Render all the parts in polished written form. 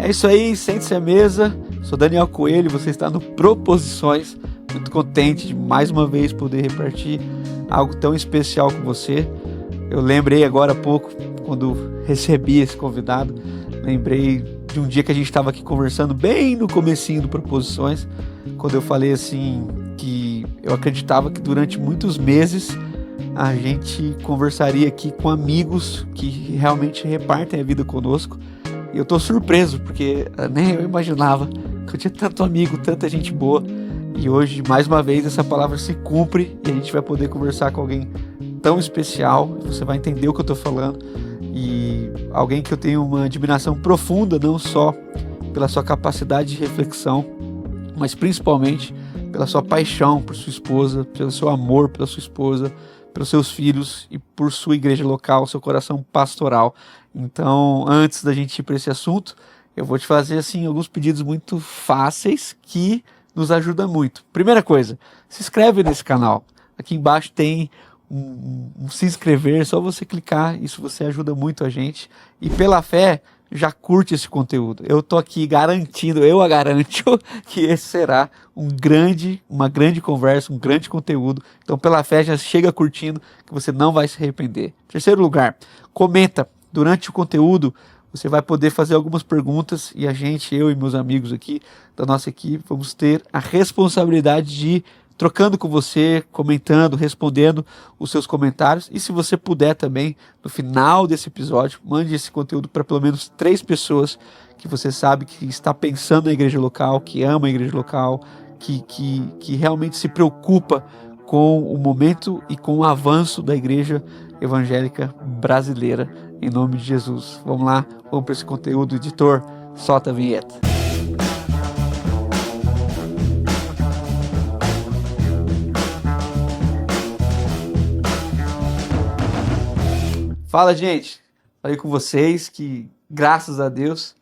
É isso aí, sente-se à mesa. Sou Daniel Coelho, você está no Proposições. Muito contente de mais uma vez poder repartir algo tão especial com você. Eu lembrei agora há pouco, quando recebi esse convidado, lembrei de um dia que a gente estava aqui conversando bem no comecinho do Proposições, quando eu falei assim que eu acreditava que durante muitos meses a gente conversaria aqui com amigos que realmente repartem a vida conosco. E eu tô surpreso, porque nem eu imaginava que eu tinha tanto amigo, tanta gente boa. E hoje, mais uma vez, essa palavra se cumpre e a gente vai poder conversar com alguém tão especial. Você vai entender o que eu tô falando. E alguém que eu tenho uma admiração profunda, não só pela sua capacidade de reflexão, mas principalmente pela sua paixão por sua esposa, pelo seu amor pela sua esposa, pelos seus filhos e por sua igreja local, seu coração pastoral. Então, antes da gente ir para esse assunto, eu vou te fazer assim alguns pedidos muito fáceis que nos ajudam muito. Primeira coisa, se inscreve nesse canal. Aqui embaixo tem um se inscrever, é só você clicar, isso você ajuda muito a gente. E pela fé, já curte esse conteúdo. Eu tô aqui garantindo, eu a garanto que esse será uma grande conversa, um grande conteúdo. Então, pela fé, já chega curtindo que você não vai se arrepender. Terceiro lugar, comenta. Durante o conteúdo, você vai poder fazer algumas perguntas e a gente, eu e meus amigos aqui da nossa equipe, vamos ter a responsabilidade de ir trocando com você, comentando, respondendo os seus comentários. E se você puder também, no final desse episódio, mande esse conteúdo para pelo menos 3 pessoas que você sabe que está pensando na igreja local, que ama a igreja local, que realmente se preocupa com o momento e com o avanço da igreja evangélica brasileira. Em nome de Jesus. Vamos lá, vamos para esse conteúdo. Editor, solta a vinheta. Fala, gente. Falei com vocês que, graças a Deus,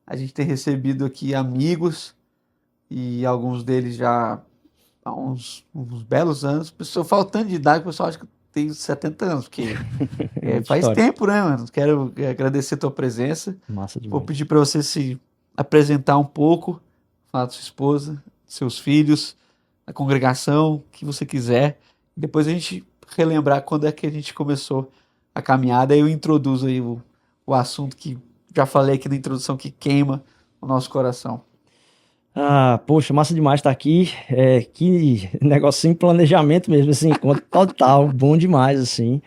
a gente tem recebido aqui amigos e alguns deles já há uns belos anos. Pessoa faltando de idade, o pessoal acha que tenho 70 anos, porque faz tempo, né, mano? Quero agradecer a tua presença. Massa demais. Vou pedir para você se apresentar um pouco, falar da sua esposa, seus filhos, da congregação, o que você quiser. Depois a gente relembrar quando é que a gente começou a caminhada. Aí eu introduzo aí o assunto que já falei aqui na introdução, que queima o nosso coração. Poxa, massa demais estar aqui. Que negócio sem planejamento mesmo, assim, total, bom demais, assim.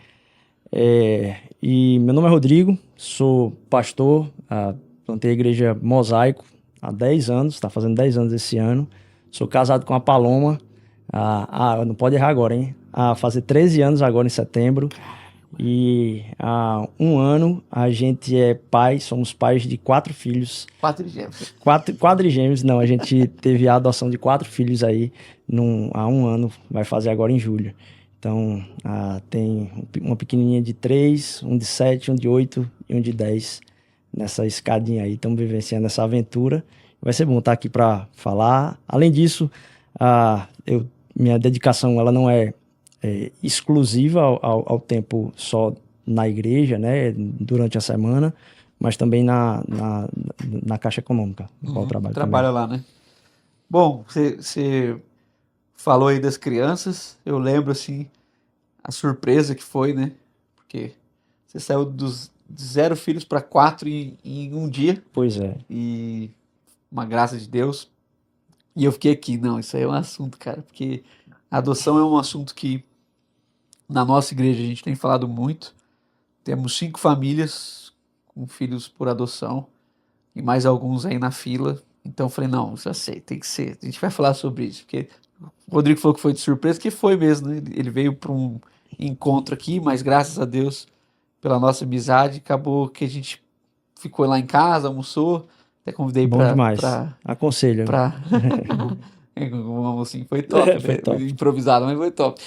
E meu nome é Rodrigo, sou pastor, plantei a igreja Mosaico há 10 anos, está fazendo 10 anos esse ano. Sou casado com a Paloma, não pode errar agora, hein? Fazer 13 anos agora em setembro. E há um ano a gente é pai, somos pais de 4 filhos. Quadrigêmeos. Quadrigêmeos, não, a gente teve a adoção de 4 filhos aí há um ano, vai fazer agora em julho. Então, tem uma pequenininha de 3, um de 7, um de 8 e um de 10 nessa escadinha aí. Estamos vivenciando essa aventura. Vai ser bom estar aqui para falar. Além disso, minha dedicação ela não é exclusiva ao tempo só na igreja, né, durante a semana, mas também na Caixa Econômica, no qual eu trabalho. Trabalha também lá, né? Bom, você falou aí das crianças, eu lembro assim a surpresa que foi, né? Porque você saiu de 0 filhos para 4 em um dia. Pois é. E uma graça de Deus. E eu fiquei aqui, não, isso aí é um assunto, cara, porque a adoção é um assunto que na nossa igreja a gente tem falado muito. Temos 5 famílias com filhos por adoção e mais alguns aí na fila. Então eu falei, não, já sei, tem que ser. A gente vai falar sobre isso, porque o Rodrigo falou que foi de surpresa, que foi mesmo, né? Ele veio para um encontro aqui, mas graças a Deus, pela nossa amizade, acabou que a gente ficou lá em casa, almoçou, até convidei Bom demais. Aconselho. pra... Um almocinho foi top, Foi né? top. Improvisado, mas foi top.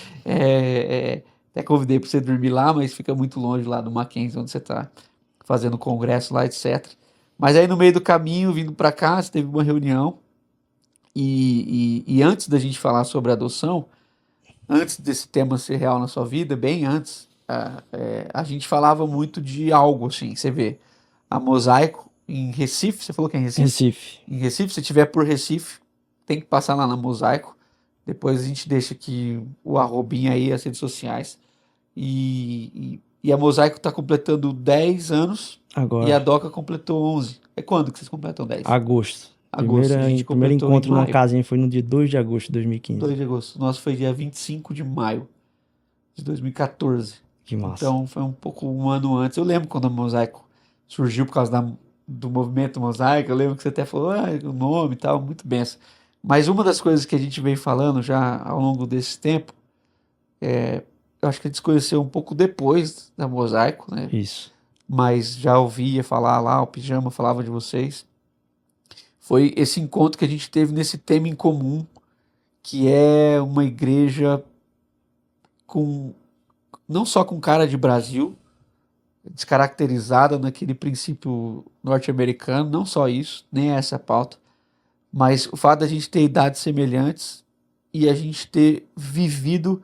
Até convidei para você dormir lá, mas fica muito longe lá do Mackenzie, onde você tá fazendo congresso lá, etc. Mas aí no meio do caminho, vindo para cá, você teve uma reunião e antes da gente falar sobre adoção, antes desse tema ser real na sua vida, bem antes, a gente falava muito de algo assim, você vê, a Mosaico em Recife, você falou que é em Recife? Recife. Em Recife, se tiver por Recife, tem que passar lá na Mosaico, depois a gente deixa aqui o arrobinha aí, as redes sociais, e a Mosaico está completando 10 anos e Agora, a Doca completou 11. É quando que vocês completam 10? agosto. Agosto. A gente Primeiro completou encontro em numa maio. casinha foi no dia 2 de agosto de 2015. 2 de agosto. O nosso foi dia 25 de maio de 2014. Que massa. Então foi um pouco um ano antes. Eu lembro quando a Mosaico surgiu por causa do movimento Mosaico. Eu lembro que você até falou o nome e tal, muito benção. Mas uma das coisas que a gente vem falando já ao longo desse tempo, eu acho que a gente se conheceu um pouco depois da Mosaico, né? Isso. Mas já ouvia falar lá, o Pijama falava de vocês. Foi esse encontro que a gente teve nesse tema em comum, que é uma igreja com não só com cara de Brasil, descaracterizada naquele princípio norte-americano, não só isso, nem essa pauta, mas o fato da gente ter idades semelhantes e a gente ter vivido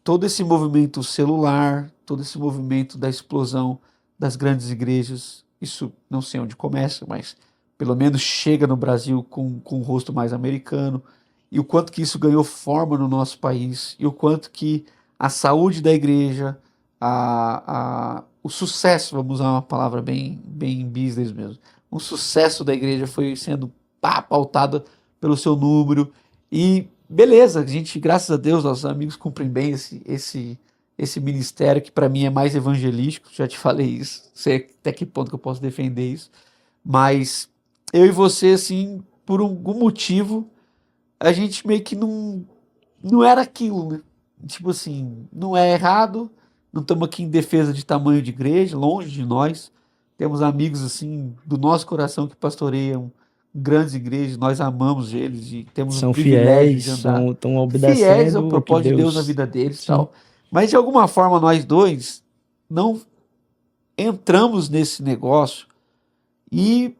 todo esse movimento celular, todo esse movimento da explosão das grandes igrejas, isso não sei onde começa, mas pelo menos chega no Brasil com um rosto mais americano, e o quanto que isso ganhou forma no nosso país, e o quanto que a saúde da igreja, o sucesso, vamos usar uma palavra bem business mesmo, o sucesso da igreja foi sendo pautado pelo seu número, e beleza, a gente, graças a Deus, nossos amigos cumprem bem esse ministério que para mim é mais evangelístico, já te falei isso, sei até que ponto que eu posso defender isso, mas eu e você, assim, por algum motivo, a gente meio que não era aquilo, né? Tipo assim, não é errado, não estamos aqui em defesa de tamanho de igreja, longe de nós, temos amigos, assim, do nosso coração que pastoreiam grandes igrejas, nós amamos eles e temos o São privilégio fiéis, de andar estão fiéis ao obedecendo o que propósito de Deus na Deus... vida deles e Sim. tal. Mas de alguma forma nós dois não entramos nesse negócio e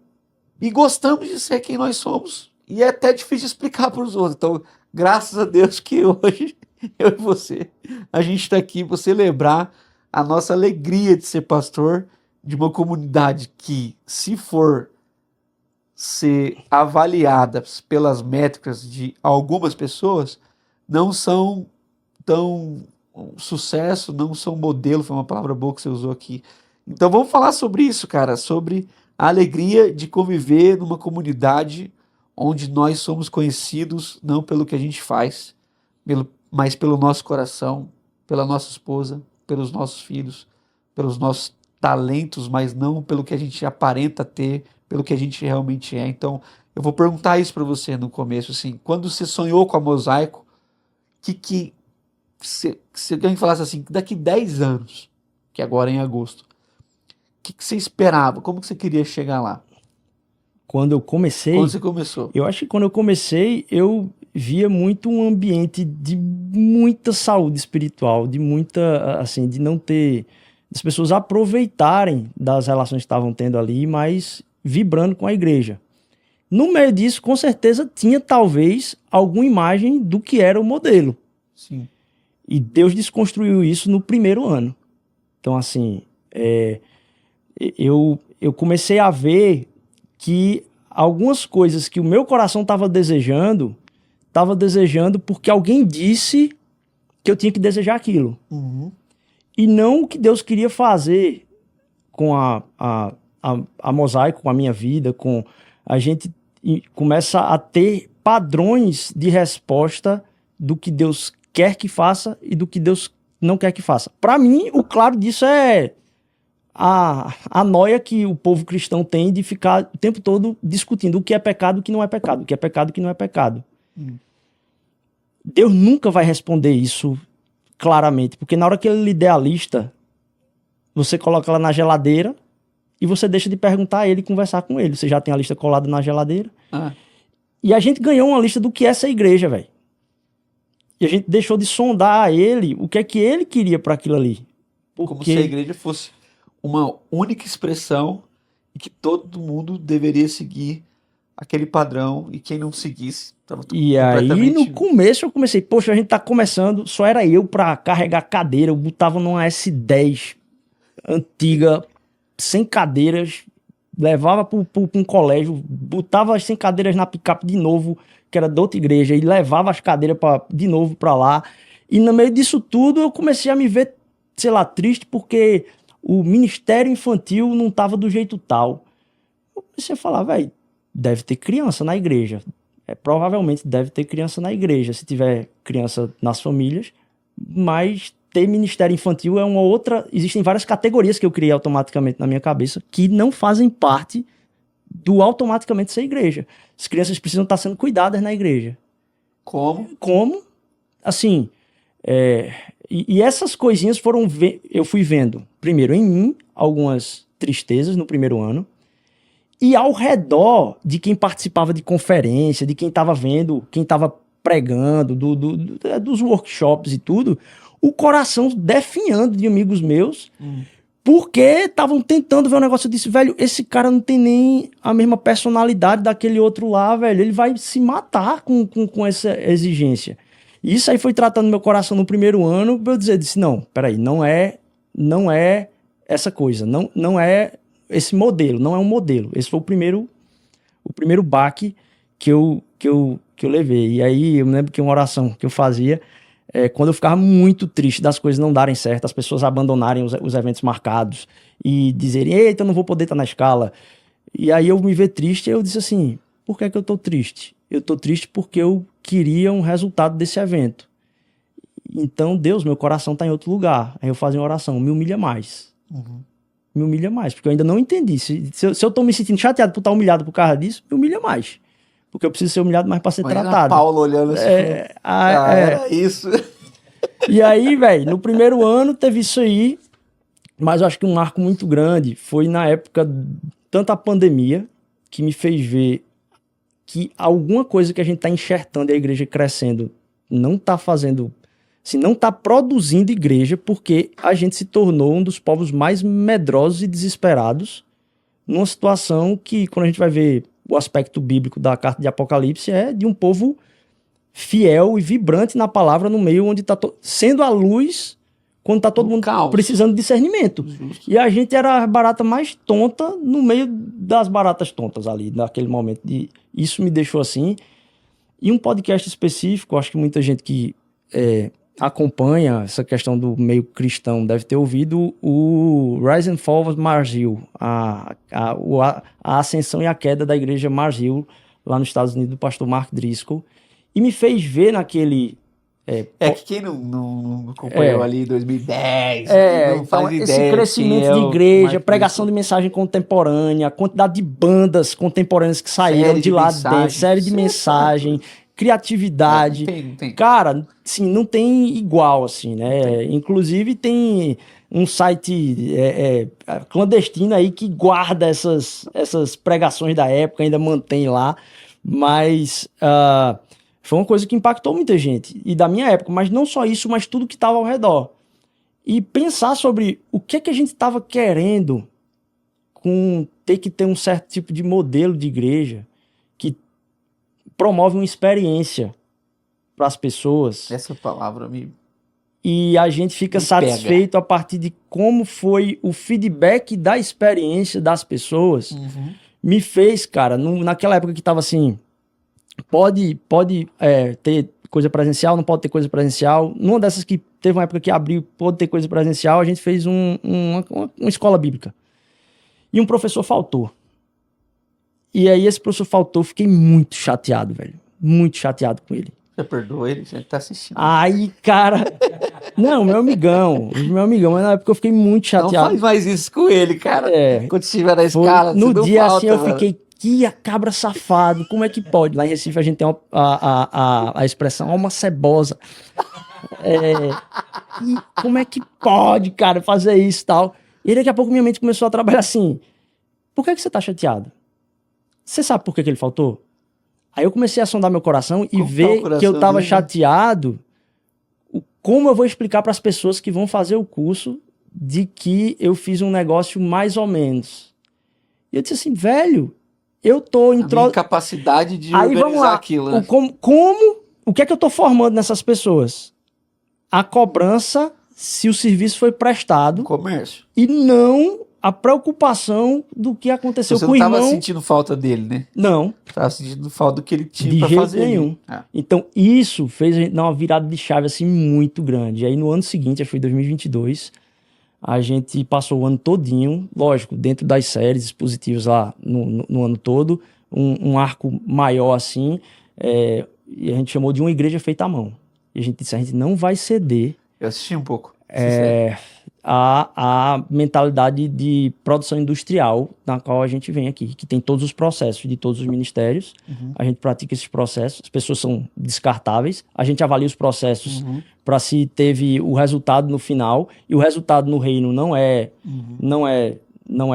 gostamos de ser quem nós somos. E é até difícil explicar para os outros. Então, graças a Deus que hoje eu e você, a gente está aqui para celebrar a nossa alegria de ser pastor de uma comunidade que, se for ser avaliadas pelas métricas de algumas pessoas, não são tão sucesso, não são modelo, foi uma palavra boa que você usou aqui. Então vamos falar sobre isso, cara, sobre a alegria de conviver numa comunidade onde nós somos conhecidos não pelo que a gente faz, mas pelo nosso coração, pela nossa esposa, pelos nossos filhos, pelos nossos talentos, mas não pelo que a gente aparenta ter, pelo que a gente realmente é. Então, eu vou perguntar isso para você no começo, assim, quando você sonhou com a Mosaico, se alguém falasse assim, daqui 10 anos, que agora é em agosto, o que você esperava? Como que você queria chegar lá? Quando eu comecei, Quando você começou? eu acho que quando eu comecei, eu via muito um ambiente de muita saúde espiritual, de muita, assim, de não ter, das pessoas aproveitarem das relações que estavam tendo ali, mas vibrando com a igreja. No meio disso, com certeza, tinha talvez alguma imagem do que era o modelo. Sim. E Deus desconstruiu isso no primeiro ano. Então, assim, eu comecei a ver que algumas coisas que o meu coração estava desejando porque alguém disse que eu tinha que desejar aquilo. Uhum. E não o que Deus queria fazer com a Mosaico, com a minha vida, com a gente começa a ter padrões de resposta do que Deus quer que faça e do que Deus não quer que faça. Para mim, o claro disso é a noia que o povo cristão tem de ficar o tempo todo discutindo o que é pecado e o que não é pecado, o que é pecado e o que não é pecado. Deus nunca vai responder isso claramente, porque na hora que ele lhe der a lista, você coloca ela na geladeira e você deixa de perguntar a ele e conversar com ele. Você já tem a lista colada na geladeira. E a gente ganhou uma lista do que é essa igreja, velho. E a gente deixou de sondar a ele o que é que ele queria para aquilo ali. Como se a igreja fosse uma única expressão e que todo mundo deveria seguir aquele padrão, e quem não seguisse estava E aí no começo eu comecei, poxa, a gente tá começando, só era eu para carregar cadeira, eu botava numa S10 antiga, sem cadeiras, levava para um colégio, botava as 100 cadeiras na picape de novo, que era de outra igreja, e levava as cadeiras de novo para lá. E no meio disso tudo eu comecei a me ver, sei lá, triste, porque o ministério infantil não tava do jeito tal. Eu comecei a falar, velho, deve ter criança na igreja. Provavelmente deve ter criança na igreja, se tiver criança nas famílias, mas ter ministério infantil é uma outra... Existem várias categorias que eu criei automaticamente na minha cabeça que não fazem parte do automaticamente ser igreja. As crianças precisam estar sendo cuidadas na igreja. Como? Como? Assim, e essas coisinhas eu fui vendo, primeiro em mim, algumas tristezas no primeiro ano, e ao redor de quem participava de conferência, de quem estava vendo, quem estava pregando, dos workshops e tudo, o coração definhando de amigos meus, porque estavam tentando ver o negócio. Eu disse, velho, esse cara não tem nem a mesma personalidade daquele outro lá, velho. Ele vai se matar com essa exigência. E isso aí foi tratando meu coração no primeiro ano, pra eu disse, não, peraí, não é essa coisa, não é esse modelo, não é um modelo. Esse foi o primeiro baque que eu levei. E aí eu me lembro que uma oração que eu fazia, quando eu ficava muito triste das coisas não darem certo, as pessoas abandonarem os eventos marcados e dizerem, eita, eu não vou poder estar na escala. E aí eu me ver triste, eu disse assim, por que eu tô triste? Eu tô triste porque eu queria um resultado desse evento. Então, Deus, meu coração tá em outro lugar. Aí eu fazia uma oração, me humilha mais. Me humilha mais, porque eu ainda não entendi. Se eu tô me sentindo chateado por estar humilhado por causa disso, me humilha mais. Porque eu preciso ser humilhado mais pra ser tratado. Paulo olhando assim, era isso. E aí, velho, no primeiro ano teve isso aí, mas eu acho que um marco muito grande foi na época, tanto a pandemia, que me fez ver que alguma coisa que a gente tá enxertando e a igreja crescendo não tá fazendo... Assim, não está produzindo igreja, porque a gente se tornou um dos povos mais medrosos e desesperados numa situação que, quando a gente vai ver o aspecto bíblico da carta de Apocalipse, é de um povo fiel e vibrante na palavra no meio onde está sendo a luz quando está todo mundo precisando de discernimento. E a gente era a barata mais tonta no meio das baratas tontas ali, naquele momento. E isso me deixou assim. E um podcast específico, acho que muita gente que... acompanha essa questão do meio cristão deve ter ouvido o Rise and Fall of Mars Hill, a ascensão e a queda da igreja Mars Hill, lá nos Estados Unidos, do pastor Mark Driscoll, e me fez ver naquele... que quem não acompanhou ali em 2010, não faz ideia. Esse crescimento de igreja, pregação de mensagem contemporânea, a quantidade de bandas contemporâneas que saíram de lá dentro, série de mensagem... criatividade, não tem. Cara, assim, não tem igual, assim, né? Inclusive tem um site clandestino aí que guarda essas pregações da época, ainda mantém lá, mas foi uma coisa que impactou muita gente, e da minha época, mas não só isso, mas tudo que estava ao redor. E pensar sobre o que a gente estava querendo com ter que ter um certo tipo de modelo de igreja, que promove uma experiência para as pessoas. Essa palavra me... E a gente fica satisfeito a partir de como foi o feedback da experiência das pessoas. Me fez, cara, naquela época que tava assim, pode ter coisa presencial, não pode ter coisa presencial. Numa dessas que teve uma época que abriu, pode ter coisa presencial, a gente fez uma escola bíblica. E um professor faltou. E aí esse professor faltou, fiquei muito chateado, velho. Muito chateado com ele. Você perdoa ele? Você tá assistindo. Aí, cara, Não, meu amigão, mas na época eu fiquei muito Não chateado. faz mais isso com ele, cara. É, Quando estiver na escala, no você não dia falta, assim eu mano. fiquei, que cabra safado, como é que pode? Lá em Recife a gente tem a expressão alma cebosa. E como é que pode, cara, fazer isso e tal? E aí, daqui a pouco minha mente começou a trabalhar assim, por que você tá chateado? Você sabe por que ele faltou? Aí eu comecei a sondar meu coração e Como tá o ver coração que eu tava dele, né? chateado. Como eu vou explicar para as pessoas que vão fazer o curso de que eu fiz um negócio mais ou menos? E eu disse assim, velho, eu tô A minha incapacidade de Aí vamos organizar lá, aquilo, né? o que é que eu tô formando nessas pessoas? A cobrança se o serviço foi prestado Comércio. e não a preocupação do que aconteceu Você com não o tava irmão. sentindo falta dele, né? Não, Tava sentindo falta do que ele tinha de pra jeito fazer ali. nenhum. É. Então, isso fez a gente dar uma virada de chave assim muito grande. E aí, no ano seguinte, acho que foi 2022, a gente passou o ano todinho, lógico, dentro das séries expositivas lá no ano todo, um arco maior assim, e a gente chamou de uma igreja feita à mão. E a gente disse, a gente não vai ceder Eu assisti um pouco. Sincero. a mentalidade de produção industrial na qual a gente vem aqui, que tem todos os processos de todos os ministérios. A gente pratica esses processos, as pessoas são descartáveis, a gente avalia os processos para se teve o resultado no final, e o resultado no reino não é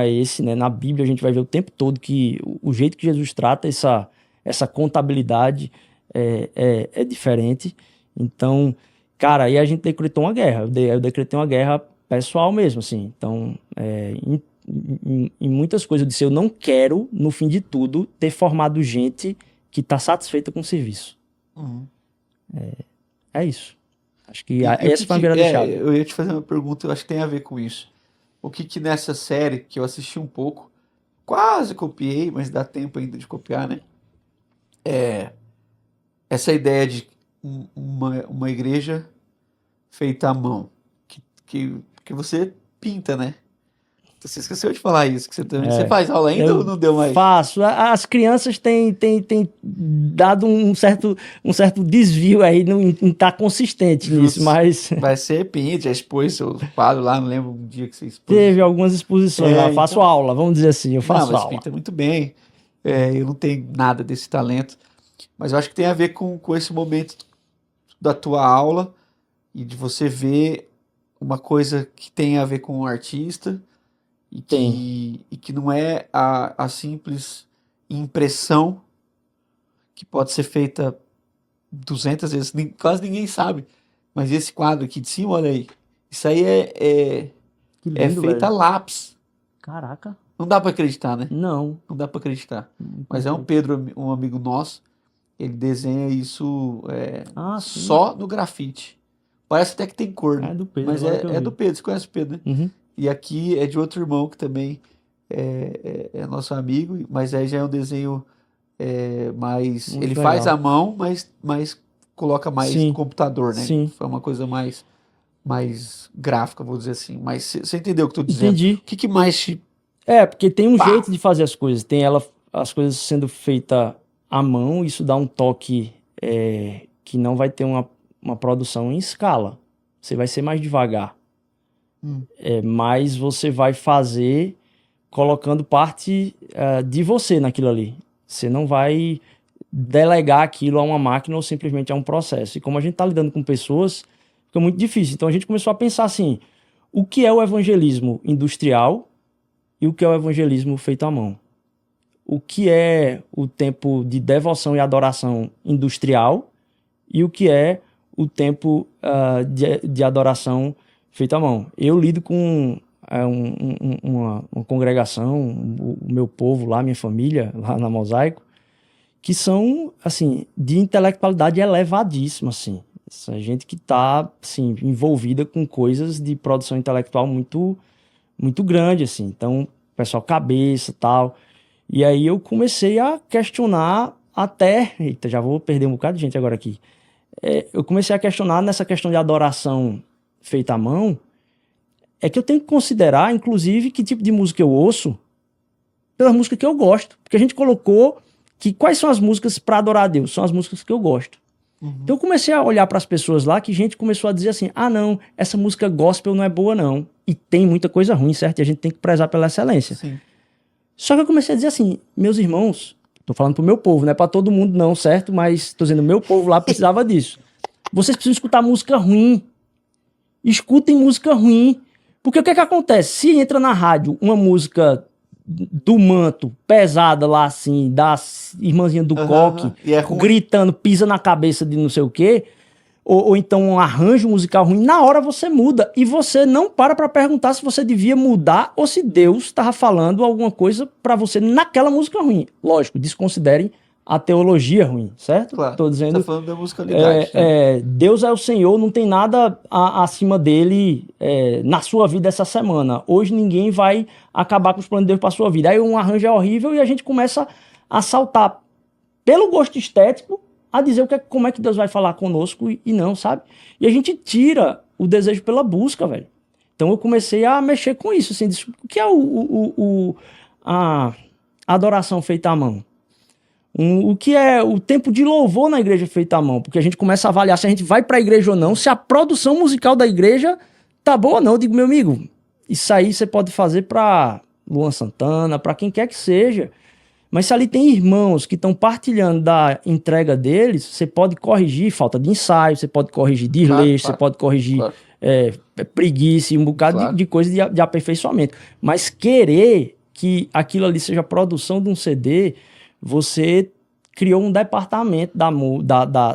esse, né? Na Bíblia a gente vai ver o tempo todo que o jeito que Jesus trata essa contabilidade é diferente. Então, cara, aí a gente decretou uma guerra. Eu decretei uma guerra pessoal mesmo, assim. Então, em muitas coisas eu disse, eu não quero, no fim de tudo, ter formado gente que está satisfeita com o serviço. É isso. Acho que essa foi a virada de chave. Eu ia te fazer uma pergunta, eu acho que tem a ver com isso. O que nessa série, que eu assisti um pouco, quase copiei, mas dá tempo ainda de copiar, né? Essa ideia de uma igreja feita à mão, que você pinta, né? Você esqueceu de falar isso, que você também. Você faz aula ainda ou não deu mais? Faço. As crianças têm dado um certo desvio aí, não está consistente nisso, mas Vai ser pinta, já expôs seu quadro lá, não lembro um dia que você expôs. teve algumas exposições lá. Faço então. aula, vamos dizer assim, eu faço Não, mas aula. pinta muito bem. Eu não tenho nada desse talento, mas eu acho que tem a ver com esse momento da tua aula e de você ver uma coisa que tem a ver com o artista e que não é a simples impressão que pode ser feita 200 vezes, quase ninguém sabe. Mas esse quadro aqui de cima, olha aí, isso aí Que é lindo, feito a velho. lápis. Caraca. Não dá pra acreditar, né? Não. Não dá pra acreditar. Mas é um Pedro, um amigo nosso, ele desenha isso Sim. só no grafite. Parece até que tem cor, né? É do Pedro, Mas agora que eu é vi. do Pedro, você conhece o Pedro, né? Uhum. E aqui é de outro irmão que também é nosso amigo, mas aí já é um desenho mais. Muito Ele legal. faz à mão, mas coloca mais Sim. no computador, né? Sim. Foi uma coisa mais gráfica, vou dizer assim. Mas você entendeu o que eu tô dizendo? Entendi. O que mais te. Porque tem um jeito de fazer as coisas. Tem as coisas sendo feitas à mão, isso dá um toque que não vai ter uma produção em escala. Você vai ser mais devagar. Mas você vai fazer colocando parte de você naquilo ali. Você não vai delegar aquilo a uma máquina ou simplesmente a um processo. E como a gente está lidando com pessoas, fica muito difícil. Então a gente começou a pensar assim, o que é o evangelismo industrial e o que é o evangelismo feito à mão? O que é o tempo de devoção e adoração industrial e o que é o tempo de adoração feito à mão? Eu lido com uma congregação, o meu povo lá, minha família, lá na Mosaico, que são, assim, de intelectualidade elevadíssima, assim. Essa gente que está, assim, envolvida com coisas de produção intelectual muito, muito grande, assim. Então, pessoal cabeça e tal. E aí eu comecei a questionar até... Eita, já vou perder um bocado de gente agora aqui. Eu comecei a questionar nessa questão de adoração feita à mão, que eu tenho que considerar, inclusive, que tipo de música eu ouço pela música que eu gosto. Porque a gente colocou que quais são as músicas para adorar a Deus? São as músicas que eu gosto. Então eu comecei a olhar para as pessoas lá, que gente começou a dizer assim, ah não, essa música gospel não é boa não. E tem muita coisa ruim, certo? E a gente tem que prezar pela excelência. Sim. Só que eu comecei a dizer assim, meus irmãos, tô falando pro meu povo, não é pra todo mundo não, certo? Mas tô dizendo, meu povo lá precisava disso. Vocês precisam escutar música ruim. Escutem música ruim. Porque o que é que acontece? Se entra na rádio uma música do manto, pesada lá assim, da irmãzinha do coque, E é ruim. gritando, pisa na cabeça de não sei o quê, ou então um arranjo musical ruim, na hora você muda. E você não para perguntar se você devia mudar ou se Deus estava falando alguma coisa para você naquela música ruim. Lógico, desconsiderem a teologia ruim, certo? Claro. Tô dizendo, Tá falando da musicalidade. Né? Deus é o Senhor, não tem nada acima dele na sua vida essa semana. Hoje ninguém vai acabar com os planos de Deus para sua vida. Aí um arranjo é horrível e a gente começa a saltar pelo gosto estético a dizer como é que Deus vai falar conosco e não, sabe? E a gente tira o desejo pela busca, velho. Então eu comecei a mexer com isso, assim, o que é a adoração feita à mão? O que é o tempo de louvor na igreja feita à mão? Porque a gente começa a avaliar se a gente vai pra igreja ou não, se a produção musical da igreja tá boa ou não. Eu digo, meu amigo, isso aí você pode fazer pra Luan Santana, pra quem quer que seja. Mas se ali tem irmãos que estão partilhando da entrega deles, você pode corrigir falta de ensaio, você pode corrigir desleixo, você pode corrigir preguiça e um bocado de coisa de aperfeiçoamento. Mas querer que aquilo ali seja produção de um CD, você criou um departamento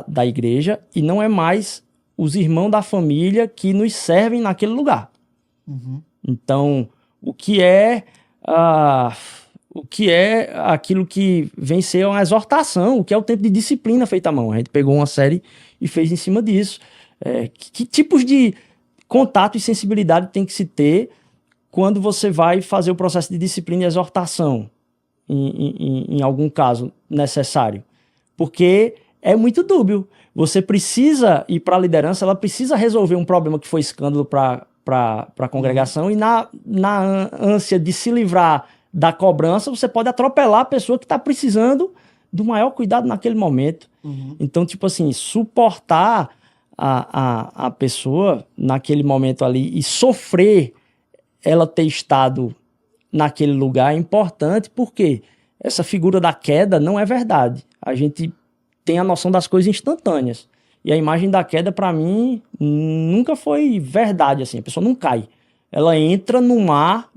da igreja e não é mais os irmãos da família que nos servem naquele lugar. Então, o que é aquilo que vem ser uma exortação, o que é o tempo de disciplina feita à mão. A gente pegou uma série e fez em cima disso. Que tipos de contato e sensibilidade tem que se ter quando você vai fazer o processo de disciplina e exortação, em algum caso necessário? Porque é muito dúbio. Você precisa ir para a liderança, ela precisa resolver um problema que foi escândalo para a congregação e na ânsia de se livrar da cobrança, você pode atropelar a pessoa que está precisando do maior cuidado naquele momento. Então, tipo assim, suportar a pessoa naquele momento ali e sofrer ela ter estado naquele lugar é importante, porque essa figura da queda não é verdade. A gente tem a noção das coisas instantâneas. E a imagem da queda, para mim, nunca foi verdade, assim. A pessoa não cai. Ela entra no mar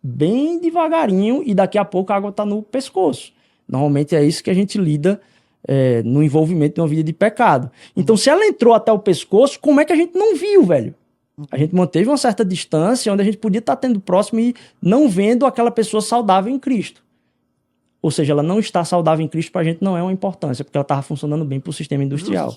bem devagarinho e daqui a pouco a água está no pescoço. Normalmente é isso que a gente lida no envolvimento de uma vida de pecado. Então, se ela entrou até o pescoço, como é que a gente não viu, velho? A gente manteve uma certa distância onde a gente podia estar tendo próximo e não vendo aquela pessoa saudável em Cristo. Ou seja, ela não está saudável em Cristo, para a gente não é uma importância, porque ela estava funcionando bem para o sistema industrial.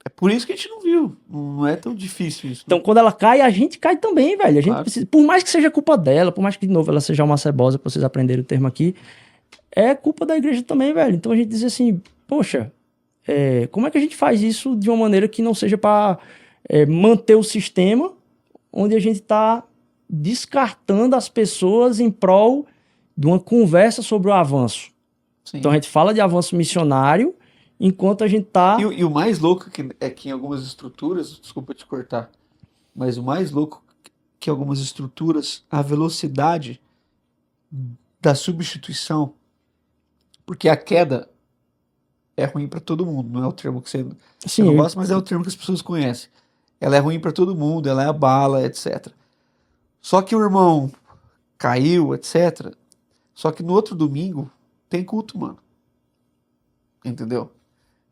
É por isso que a gente não viu. Não é tão difícil isso. Então, quando ela cai, a gente cai também, velho. A gente precisa, por mais que seja culpa dela, por mais que, de novo, ela seja uma cebosa, para vocês aprenderem o termo aqui, é culpa da igreja também, velho. Então a gente diz assim, poxa, como é que a gente faz isso de uma maneira que não seja para manter o sistema, onde a gente está descartando as pessoas em prol de uma conversa sobre o avanço. Sim. Então a gente fala de avanço missionário, enquanto a gente tá... E o mais louco é que em algumas estruturas, desculpa te cortar, mas o mais louco é que em algumas estruturas, a velocidade da substituição, porque a queda é ruim para todo mundo, não é o termo que você não gosta, mas é o termo que as pessoas conhecem. Ela é ruim para todo mundo, ela é abala, etc. Só que o irmão caiu, etc. Só que no outro domingo tem culto, mano. Entendeu?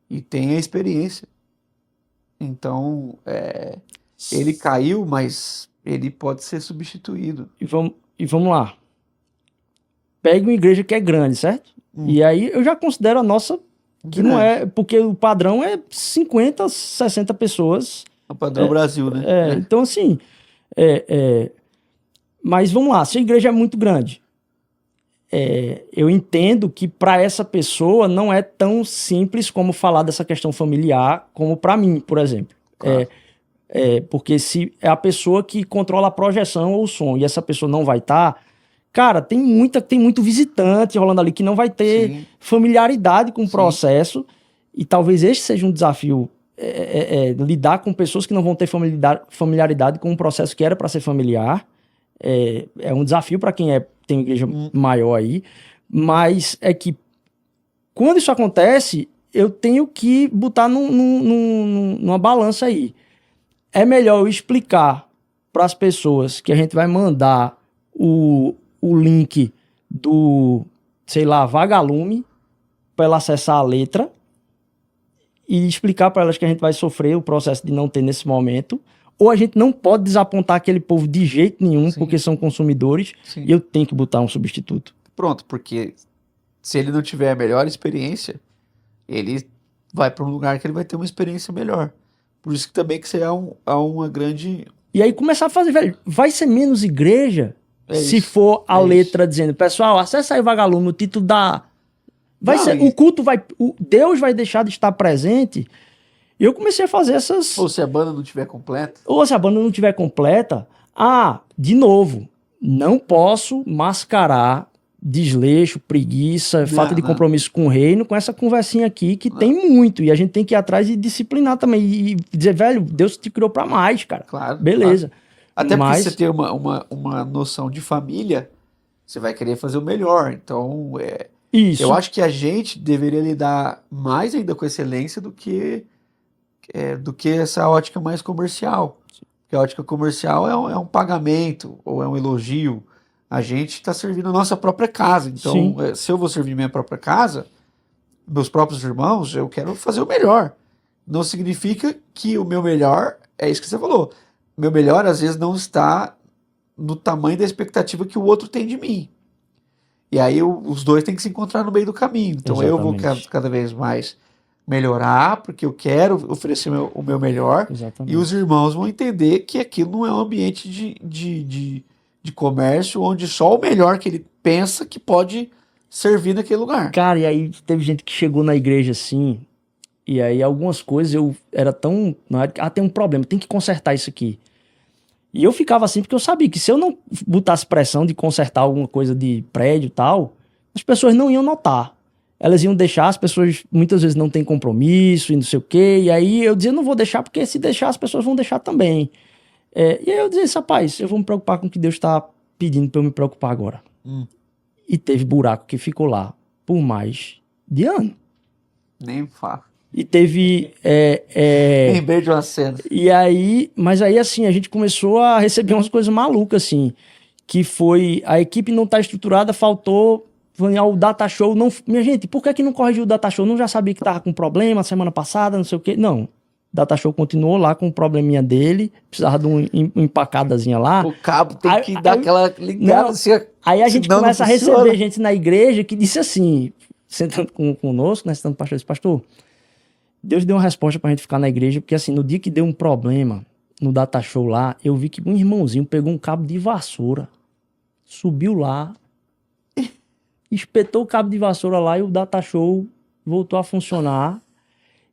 E tem a experiência. Então, ele caiu, mas ele pode ser substituído. E vamos lá. Pegue uma igreja que é grande, certo? E aí eu já considero a nossa que grande. Não é... Porque o padrão é 50, 60 pessoas. É o padrão Brasil, né? Então, assim... Mas vamos lá. Se a igreja é muito grande... eu entendo que para essa pessoa não é tão simples como falar dessa questão familiar como para mim, por exemplo. Claro. Porque se é a pessoa que controla a projeção ou o som e essa pessoa não vai estar, cara, tem muito visitante rolando ali que não vai ter familiaridade com o processo, e talvez este seja um desafio lidar com pessoas que não vão ter familiaridade com um processo que era para ser familiar. É um desafio para quem tem uma igreja maior aí, mas é que quando isso acontece, eu tenho que botar numa balança aí. É melhor eu explicar para as pessoas que a gente vai mandar o link do, sei lá, Vagalume para ela acessar a letra e explicar para elas que a gente vai sofrer o processo de não ter nesse momento, ou a gente não pode desapontar aquele povo de jeito nenhum, Sim. porque são consumidores, Sim. e eu tenho que botar um substituto. Pronto, porque se ele não tiver a melhor experiência, ele vai para um lugar que ele vai ter uma experiência melhor. Por isso que também que você há uma grande... E aí começar a fazer, velho, vai ser menos igreja se for a letra dizendo, pessoal, acessa aí Vagalume, o título da... O culto vai... Deus vai deixar de estar presente. E eu comecei a fazer essas... Ou se a banda não estiver completa. De novo, não posso mascarar desleixo, preguiça, falta de compromisso com o reino, com essa conversinha aqui que tem muito. E a gente tem que ir atrás e disciplinar também. E dizer, velho, Deus te criou pra mais, cara. Claro. Beleza. Claro. Até porque você tem uma noção de família, você vai querer fazer o melhor. Então, Isso. Eu acho que a gente deveria lidar mais ainda com excelência do que essa ótica mais comercial. Porque a ótica comercial é um pagamento ou é um elogio. A gente está servindo a nossa própria casa. Então, se eu vou servir minha própria casa, meus próprios irmãos, eu quero fazer o melhor. Não significa que o meu melhor é isso que você falou. O meu melhor, às vezes, não está no tamanho da expectativa que o outro tem de mim. E aí os dois têm que se encontrar no meio do caminho. Então eu vou cada vez mais melhorar, porque eu quero oferecer o meu melhor. Exatamente. E os irmãos vão entender que aquilo não é um ambiente de comércio onde só o melhor que ele pensa que pode servir naquele lugar. Cara, e aí teve gente que chegou na igreja assim, e aí algumas coisas eu era tão... tem um problema, tem que consertar isso aqui. E eu ficava assim porque eu sabia que se eu não botasse pressão de consertar alguma coisa de prédio e tal, as pessoas não iam notar. Elas iam deixar, as pessoas muitas vezes não têm compromisso e não sei o quê. E aí eu dizia, não vou deixar porque se deixar as pessoas vão deixar também. E aí eu dizia, rapaz, eu vou me preocupar com o que Deus está pedindo para eu me preocupar agora. E teve buraco que ficou lá por mais de ano. Nem falo. E teve... Lembrei de uma cena. E aí... Mas aí, assim, a gente começou a receber umas coisas malucas, assim. Que foi... A equipe não tá estruturada, faltou... O data show não... Minha gente, por que não corrigiu o data show? Não já sabia que tava com problema semana passada, não sei o quê? Não. O data show continuou lá com o probleminha dele. Precisava de uma empacadazinha lá. O cabo tem que dar aquela ligada. Assim, aí a gente começa a receber gente na igreja que disse assim... Sentando conosco, né? Sentando pastor, disse, pastor... Deus deu uma resposta pra gente ficar na igreja, porque assim, no dia que deu um problema no data show lá, eu vi que um irmãozinho pegou um cabo de vassoura, subiu lá, espetou o cabo de vassoura lá e o data show voltou a funcionar.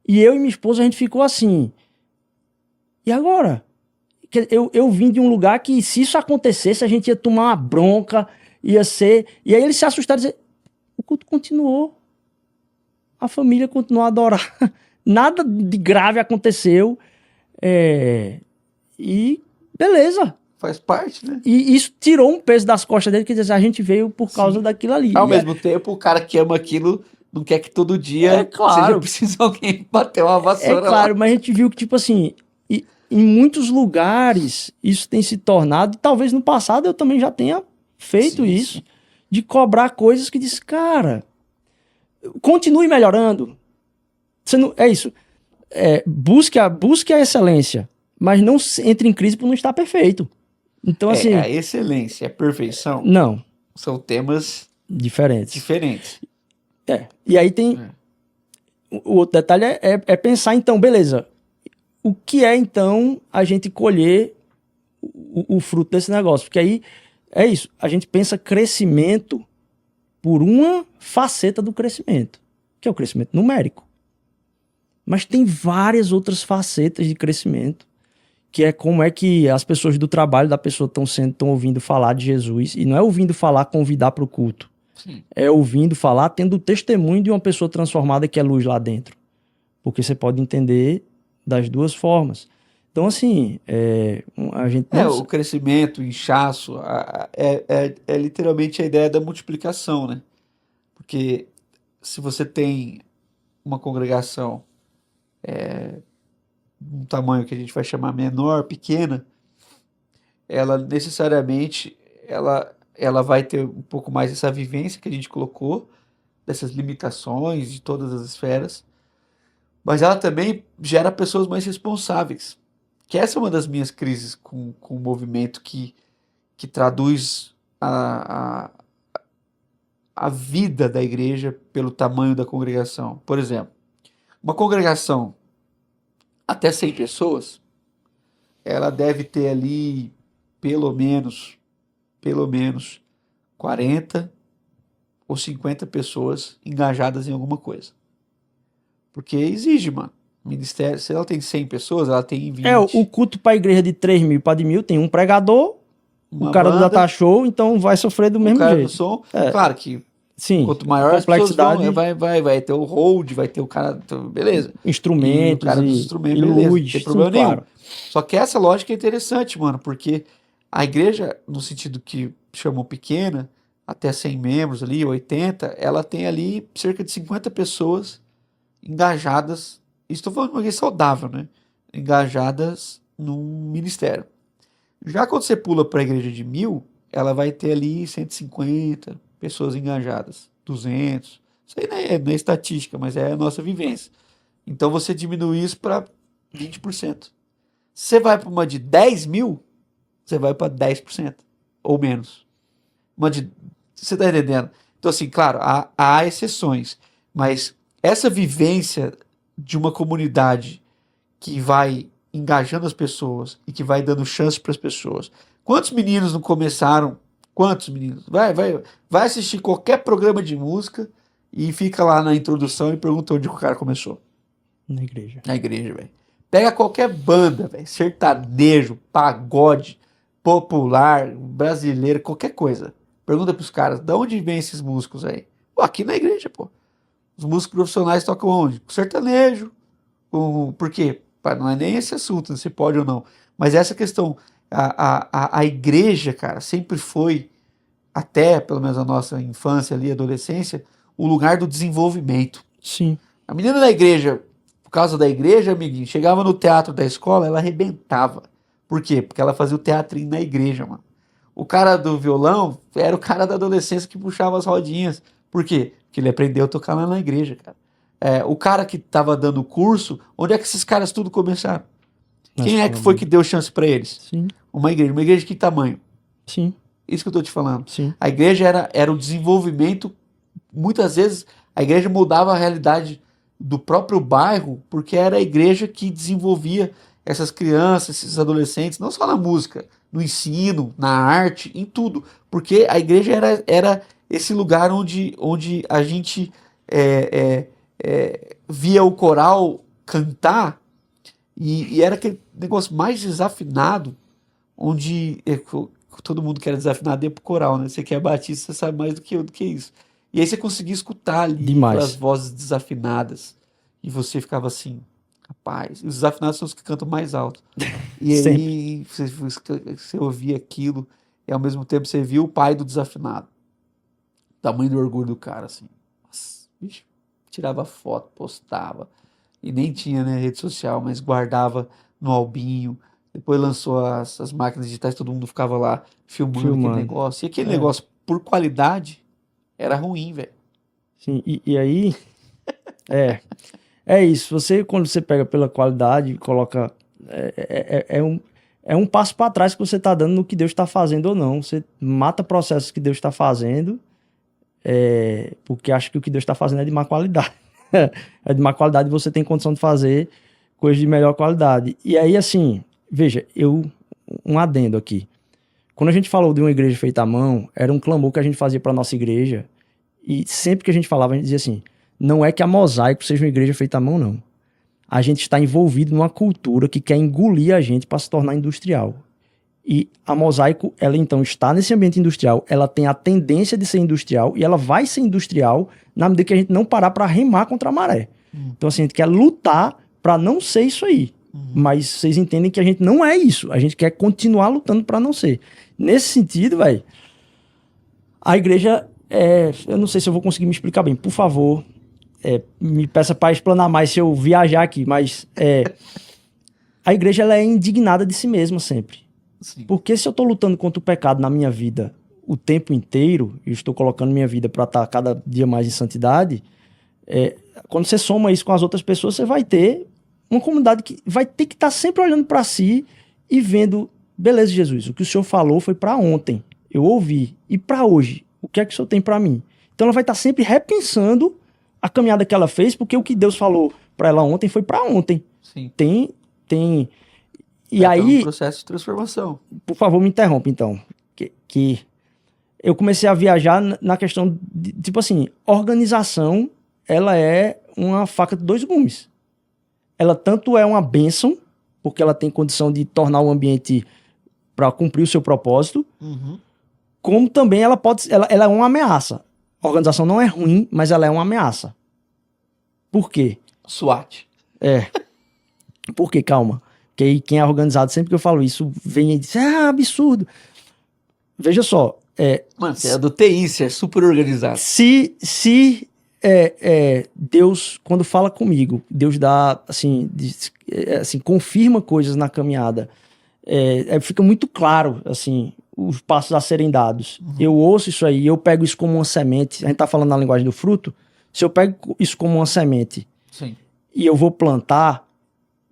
E eu e minha esposa, a gente ficou assim. E agora? Eu vim de um lugar que se isso acontecesse, a gente ia tomar uma bronca, ia ser... E aí eles se assustaram e dizer, o culto continuou. A família continuou a adorar. Nada de grave aconteceu. E beleza. Faz parte, né? E isso tirou um peso das costas dele, que diz, a gente veio por causa daquilo ali. Ao mesmo tempo, o cara que ama aquilo não quer que todo dia seja preciso alguém bater uma vassoura lá. Mas a gente viu que, tipo assim, em muitos lugares isso tem se tornado, e talvez no passado eu também já tenha feito isso, de cobrar coisas que diz, cara, continue melhorando. Você não, é isso. Busque a excelência, mas não entre em crise por não estar perfeito. Então, assim... A excelência e a perfeição não. São temas diferentes. E aí tem... O outro detalhe é pensar, então, beleza, o que é, então, a gente colher o fruto desse negócio? Porque aí é isso, a gente pensa crescimento por uma faceta do crescimento, que é o crescimento numérico. Mas tem várias outras facetas de crescimento, que é como é que as pessoas do trabalho da pessoa estão ouvindo falar de Jesus, e não é ouvindo falar, convidar para o culto. Sim. É ouvindo falar, tendo o testemunho de uma pessoa transformada que é luz lá dentro. Porque você pode entender das duas formas. Então, assim, a gente não... O crescimento, o inchaço, é literalmente a ideia da multiplicação, né? Porque se você tem uma congregação um tamanho que a gente vai chamar menor, pequena, ela necessariamente ela vai ter um pouco mais essa vivência que a gente colocou, dessas limitações de todas as esferas, mas ela também gera pessoas mais responsáveis. Que essa é uma das minhas crises com o movimento que traduz a vida da igreja pelo tamanho da congregação. Por exemplo, uma congregação até 100 pessoas, ela deve ter ali pelo menos 40 ou 50 pessoas engajadas em alguma coisa. Porque exige, mano. Ministério, se ela tem 100 pessoas, ela tem 20. O culto para a igreja de 3.000 para de 1.000 tem um pregador, o cara do data show, então vai sofrer do mesmo cara jeito. do som, claro que sim, quanto maior as pessoas complexidade, vão, vai ter o hold, vai ter o cara, beleza. instrumentos, o cara dos instrumentos, e beleza, luz, não tem problema sim, nenhum. claro. Só que essa lógica é interessante, mano, porque a igreja, no sentido que chamam pequena, até 100 membros ali, 80, ela tem ali cerca de 50 pessoas engajadas, estou falando de uma igreja saudável, né? Engajadas num ministério. Já quando você pula para a igreja de 1.000, ela vai ter ali 150 pessoas engajadas, 200. Isso aí não é estatística, mas é a nossa vivência. Então você diminui isso para 20%. Você vai para uma de 10.000, você vai para 10% ou menos. Você está entendendo? Então, assim, claro, há exceções, mas essa vivência de uma comunidade que vai engajando as pessoas e que vai dando chance para as pessoas. Quantos meninos não começaram? Quantos meninos? Vai assistir qualquer programa de música e fica lá na introdução e pergunta onde o cara começou. Na igreja. Na igreja, velho. Pega qualquer banda, velho, sertanejo, pagode, popular, brasileiro, qualquer coisa. Pergunta pros caras, de onde vem esses músicos aí? Pô, aqui na igreja, pô. Os músicos profissionais tocam onde? Com sertanejo. Por quê? Não é nem esse assunto, se pode ou não. Mas essa questão, a igreja, cara, sempre foi, até pelo menos a nossa infância ali, adolescência, o lugar do desenvolvimento. Sim. A menina da igreja, por causa da igreja, amiguinho, chegava no teatro da escola, ela arrebentava. Por quê? Porque ela fazia o teatrinho na igreja, mano. O cara do violão era o cara da adolescência que puxava as rodinhas. Por quê? Porque ele aprendeu a tocar lá na igreja, cara. O cara que estava dando o curso, onde é que esses caras tudo começaram? Quem é que foi que deu chance para eles? Sim. Uma igreja de que tamanho? Sim. Isso que eu tô te falando. Sim. A igreja era o desenvolvimento, muitas vezes a igreja mudava a realidade do próprio bairro, porque era a igreja que desenvolvia essas crianças, esses adolescentes, não só na música, no ensino, na arte, em tudo. Porque a igreja era esse lugar onde a gente via o coral cantar e era aquele negócio mais desafinado, onde todo mundo que era desafinado ia pro coral, né? Você que é batista, você sabe mais do que isso. E aí você conseguia escutar ali as vozes desafinadas e você ficava assim, rapaz, os desafinados são os que cantam mais alto. E aí você ouvia aquilo e ao mesmo tempo você via o pai do desafinado. O tamanho do orgulho do cara, assim. Nossa, bicho, tirava foto, postava. E nem tinha, né, rede social, mas guardava no albinho. Depois lançou as máquinas digitais, todo mundo ficava lá filmando aquele negócio. E aquele negócio, por qualidade, era ruim, velho. Sim, e aí... É isso. Quando você pega pela qualidade, coloca... É um passo para trás que você está dando no que Deus está fazendo ou não. Você mata processos que Deus está fazendo, porque acha que o que Deus está fazendo é de má qualidade. É de má qualidade e você tem condição de fazer coisas de melhor qualidade. E aí, assim, veja, um adendo aqui. Quando a gente falou de uma igreja feita à mão, era um clamor que a gente fazia para nossa igreja. E sempre que a gente falava, a gente dizia assim, não é que a Mosaico seja uma igreja feita à mão, não. A gente está envolvido numa cultura que quer engolir a gente para se tornar industrial. E a Mosaico, ela então está nesse ambiente industrial, ela tem a tendência de ser industrial e ela vai ser industrial na medida que a gente não parar para remar contra a maré. Então assim, a gente quer lutar para não ser isso aí. Mas vocês entendem que a gente não é isso. A gente quer continuar lutando para não ser. Nesse sentido, velho, a igreja, eu não sei se eu vou conseguir me explicar bem. Por favor, me peça para explanar mais se eu viajar aqui, mas a igreja ela é indignada de si mesma sempre. Sim. Porque se eu estou lutando contra o pecado na minha vida o tempo inteiro, e estou colocando minha vida para estar cada dia mais em santidade, quando você soma isso com as outras pessoas, você vai ter uma comunidade que vai ter que estar sempre olhando para si e vendo, beleza, Jesus, o que o Senhor falou foi para ontem, eu ouvi, e para hoje, o que é que o Senhor tem para mim? Então ela vai estar sempre repensando a caminhada que ela fez, porque o que Deus falou para ela ontem foi para ontem. Sim. Tem e aí, um processo de transformação. Por favor, me interrompa então, que eu comecei a viajar na questão de, tipo assim, organização, ela é uma faca de dois gumes. Ela tanto é uma bênção, porque ela tem condição de tornar o ambiente para cumprir o seu propósito, como também ela é uma ameaça. A organização não é ruim, mas ela é uma ameaça. Por quê? SWAT. Por quê? Calma. Porque aí quem é organizado, sempre que eu falo isso, vem e diz, absurdo. Veja só. Mano, você é do TI, você é super organizado. Se Deus, quando fala comigo, Deus dá, assim, confirma coisas na caminhada, fica muito claro, assim, os passos a serem dados. Eu ouço isso aí, eu pego isso como uma semente, a gente tá falando na linguagem do fruto, se eu pego isso como uma semente, Sim. e eu vou plantar,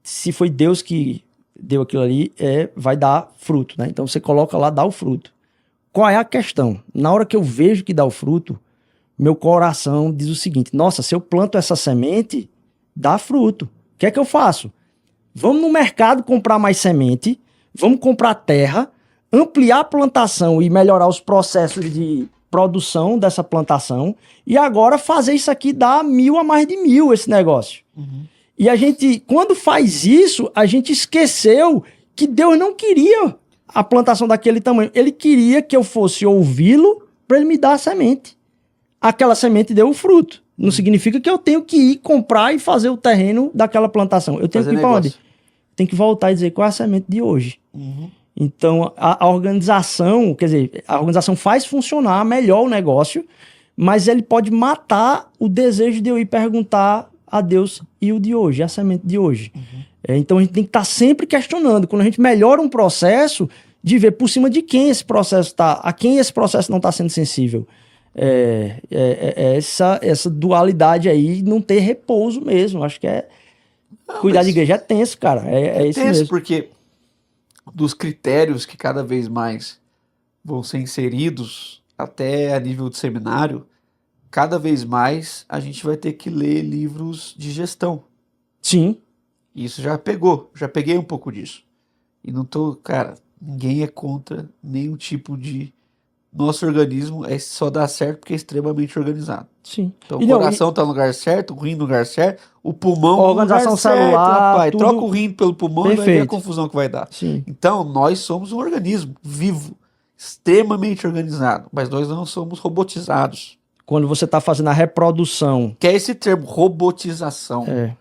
se foi Deus que deu aquilo ali, vai dar fruto, né? Então você coloca lá, dá o fruto. Qual é a questão? Na hora que eu vejo que dá o fruto, meu coração diz o seguinte, nossa, se eu planto essa semente, dá fruto. O que é que eu faço? Vamos no mercado comprar mais semente, vamos comprar terra, ampliar a plantação e melhorar os processos de produção dessa plantação, e agora fazer isso aqui dar 1.000 a mais de 1.000 esse negócio. E a gente, quando faz isso, a gente esqueceu que Deus não queria a plantação daquele tamanho. Ele queria que eu fosse ouvi-lo para ele me dar a semente. Aquela semente deu o fruto. Não significa que eu tenho que ir comprar e fazer o terreno daquela plantação. Eu tenho que ir para onde? Tem que voltar e dizer qual é a semente de hoje. Então, a organização, quer dizer, a organização faz funcionar melhor o negócio, mas ele pode matar o desejo de eu ir perguntar a Deus e o de hoje, a semente de hoje. Então a gente tem que estar sempre questionando. Quando a gente melhora um processo, de ver por cima de quem esse processo está, a quem esse processo não está sendo sensível. Essa dualidade aí, não ter repouso mesmo. Acho que cuidar de igreja é tenso, cara. É isso tenso, mesmo. Porque dos critérios que cada vez mais vão ser inseridos, até a nível de seminário, cada vez mais a gente vai ter que ler livros de gestão. Sim. Isso já peguei um pouco disso. E não tô, cara, ninguém é contra nenhum tipo de... Nosso organismo só dá certo porque é extremamente organizado. Sim. Então o coração tá no lugar certo, o rim no lugar certo, o pulmão a organização no lugar certo, celular, rapaz. tudo... Troca o rim pelo pulmão. Perfeito. E vai ver a confusão que vai dar. Sim. Então nós somos um organismo vivo, extremamente organizado, mas nós não somos robotizados. Quando você está fazendo a reprodução. Que é esse termo, robotização. É.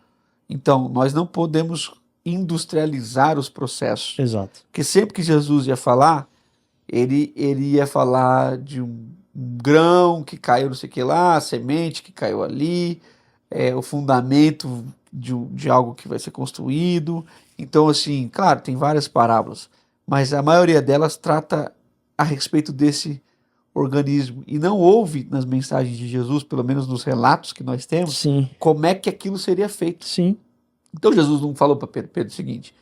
Então, nós não podemos industrializar os processos. Exato. Porque sempre que Jesus ia falar, ele ia falar de um grão que caiu não sei o que lá, a semente que caiu ali, o fundamento de algo que vai ser construído. Então, assim, claro, tem várias parábolas, mas a maioria delas trata a respeito desse organismo, e não houve nas mensagens de Jesus, pelo menos nos relatos que nós temos, Sim. como é que aquilo seria feito. Sim. Então Jesus não falou para Pedro o seguinte,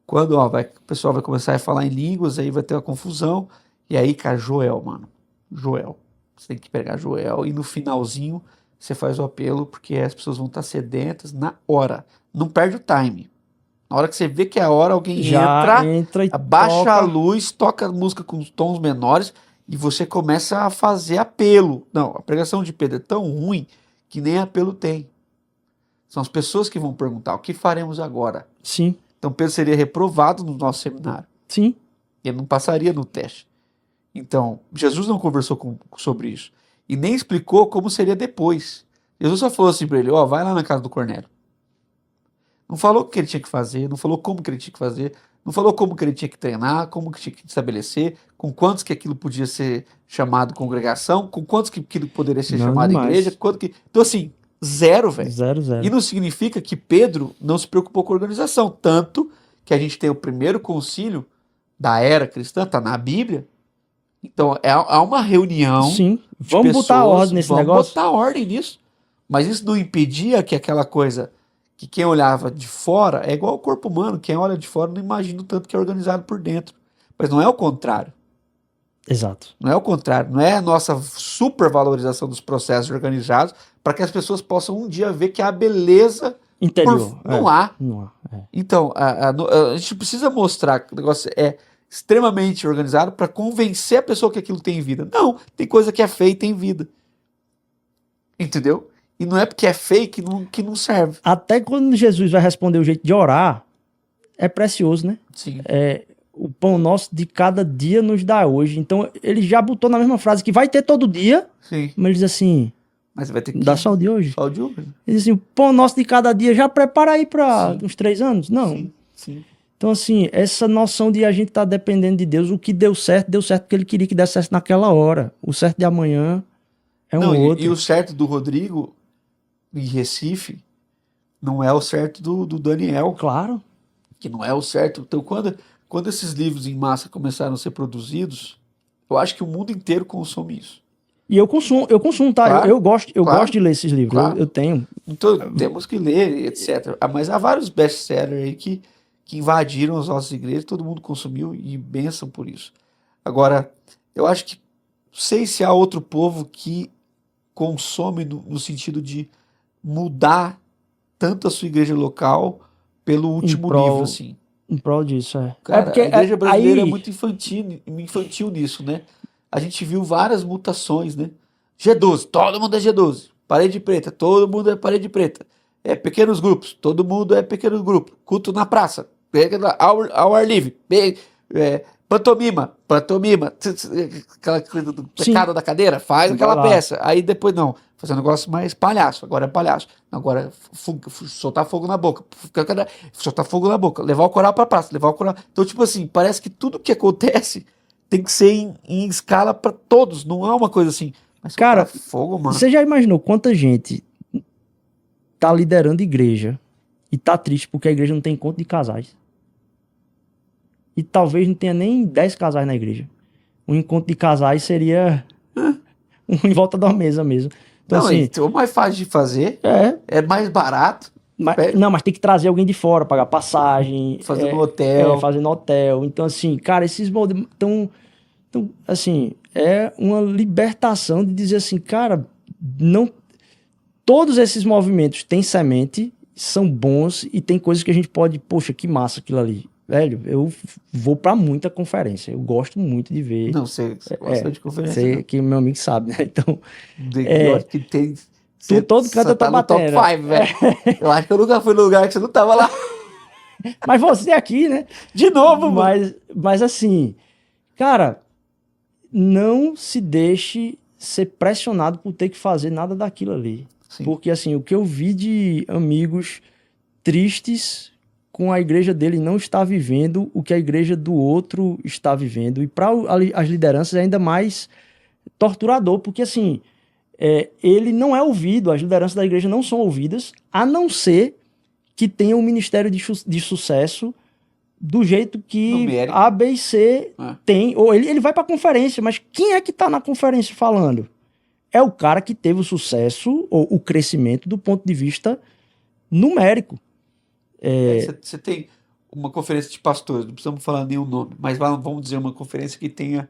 quando o pessoal vai começar a falar em línguas, aí vai ter uma confusão, e aí, cara, Joel, você tem que pegar Joel, e no finalzinho você faz o apelo, porque as pessoas vão estar sedentas na hora, não perde o time. Na hora que você vê que é a hora, alguém entra e abaixa a luz, toca a música com tons menores, e você começa a fazer apelo. Não, a pregação de Pedro é tão ruim que nem apelo tem. São as pessoas que vão perguntar, o que faremos agora? Sim. Então Pedro seria reprovado no nosso seminário. Sim. Ele não passaria no teste. Então, Jesus não conversou sobre isso. E nem explicou como seria depois. Jesus só falou assim para ele, vai lá na casa do Cornélio. Não falou o que ele tinha que fazer, não falou como que ele tinha que fazer, não falou como que ele tinha que treinar, como que tinha que estabelecer, com quantos que aquilo podia ser chamado congregação, com quantos que aquilo poderia ser Não, chamado igreja, demais. quanto que... Então, assim, zero, velho. Zero, E zero. não significa que Pedro não se preocupou com a organização. Tanto que a gente tem o primeiro concílio da era cristã, tá na Bíblia. Então, há uma reunião Sim. de Vamos botar a pessoas, ordem nesse vamos negócio? botar ordem nisso. Mas isso não impedia que aquela coisa que quem olhava de fora é igual ao corpo humano, quem olha de fora não imagina o tanto que é organizado por dentro. Mas não é o contrário. Exato. Não é o contrário. Não é a nossa supervalorização dos processos organizados para que as pessoas possam um dia ver que há beleza Interior. não há. Não há. É. Então, a gente precisa mostrar que o negócio é extremamente organizado para convencer a pessoa que aquilo tem vida. Não, tem coisa que é feia e tem vida. Entendeu? E não é porque é feio que não serve. Até quando Jesus vai responder o jeito de orar, é precioso, né? Sim. O pão nosso de cada dia nos dá hoje. Então, ele já botou na mesma frase que vai ter todo dia, Sim. mas ele diz assim, Mas vai ter que dá só o de hoje. só o de hoje. Ele diz assim, o pão nosso de cada dia já prepara aí para Sim. uns 3 anos? Não. Sim, sim. Então, assim, essa noção de a gente estar dependendo de Deus, o que deu certo porque ele queria que desse certo naquela hora. O certo de amanhã é Não, outro. e o certo do Rodrigo em Recife não é o certo do Daniel, Claro. que não é o certo. Então, quando esses livros em massa começaram a ser produzidos, eu acho que o mundo inteiro consome isso. E eu consumo, tá? Claro, Eu gosto claro, de ler esses livros. claro. Eu tenho. Então, temos que ler, etc. Mas há vários best-sellers aí que invadiram as nossas igrejas, todo mundo consumiu e bênção por isso. Agora, eu acho que não sei se há outro povo que consome no sentido de mudar tanto a sua igreja local pelo último prol- livro, assim. Em prol disso, é. Cara, É porque a igreja brasileira aí, é muito infantil nisso, né? A gente viu várias mutações, né? G12, todo mundo é G12. Parede preta, todo mundo é parede preta. É pequenos grupos, todo mundo é pequeno grupo. Culto na praça, pega lá, ao ar livre. Pantomima, aquela coisa do pecado da cadeira, faz aquela Vai lá. peça. Aí depois não, fazer um negócio mais palhaço, agora é palhaço. Agora soltar fogo na boca, soltar fogo na boca, levar o coral pra praça, levar o coral. Então, tipo assim, parece que tudo que acontece tem que ser em escala pra todos, não é uma coisa assim. Mas Cara, fogo, mano. você já imaginou quanta gente tá liderando igreja e tá triste porque a igreja não tem encontro de casais? E talvez não tenha nem 10 casais na igreja. Um encontro de casais seria um em volta da mesa mesmo. Então, Não, assim, o mais fácil de fazer, é mais barato, mas tem que trazer alguém de fora, pagar passagem, fazer no hotel. fazer no hotel. Então, assim, cara, esses modelos tão, assim, é uma libertação de dizer assim, cara, não, todos esses movimentos têm semente, são bons e tem coisas que a gente pode, poxa, que massa aquilo ali. Velho, eu vou pra muita conferência, eu gosto muito de ver. Não, você gosta de conferência. Você, que meu amigo sabe, né? Então, Eu acho que tem. todo canto eu tô tá no top batendo. 5, velho. Eu acho que eu nunca fui no lugar que você não tava lá. Mas você aqui, né? De novo, mano. Mas assim, cara, não se deixe ser pressionado por ter que fazer nada daquilo ali. Sim. Porque assim, o que eu vi de amigos tristes com a igreja dele não está vivendo o que a igreja do outro está vivendo. E para as lideranças é ainda mais torturador, porque assim, ele não é ouvido, as lideranças da igreja não são ouvidas, a não ser que tenha um ministério de sucesso do jeito que Numérico. A, B e C tem. Ou ele vai para a conferência, mas quem é que está na conferência falando? É o cara que teve o sucesso ou o crescimento do ponto de vista numérico. Você tem uma conferência de pastores, não precisamos falar nenhum nome, mas vamos dizer uma conferência que tenha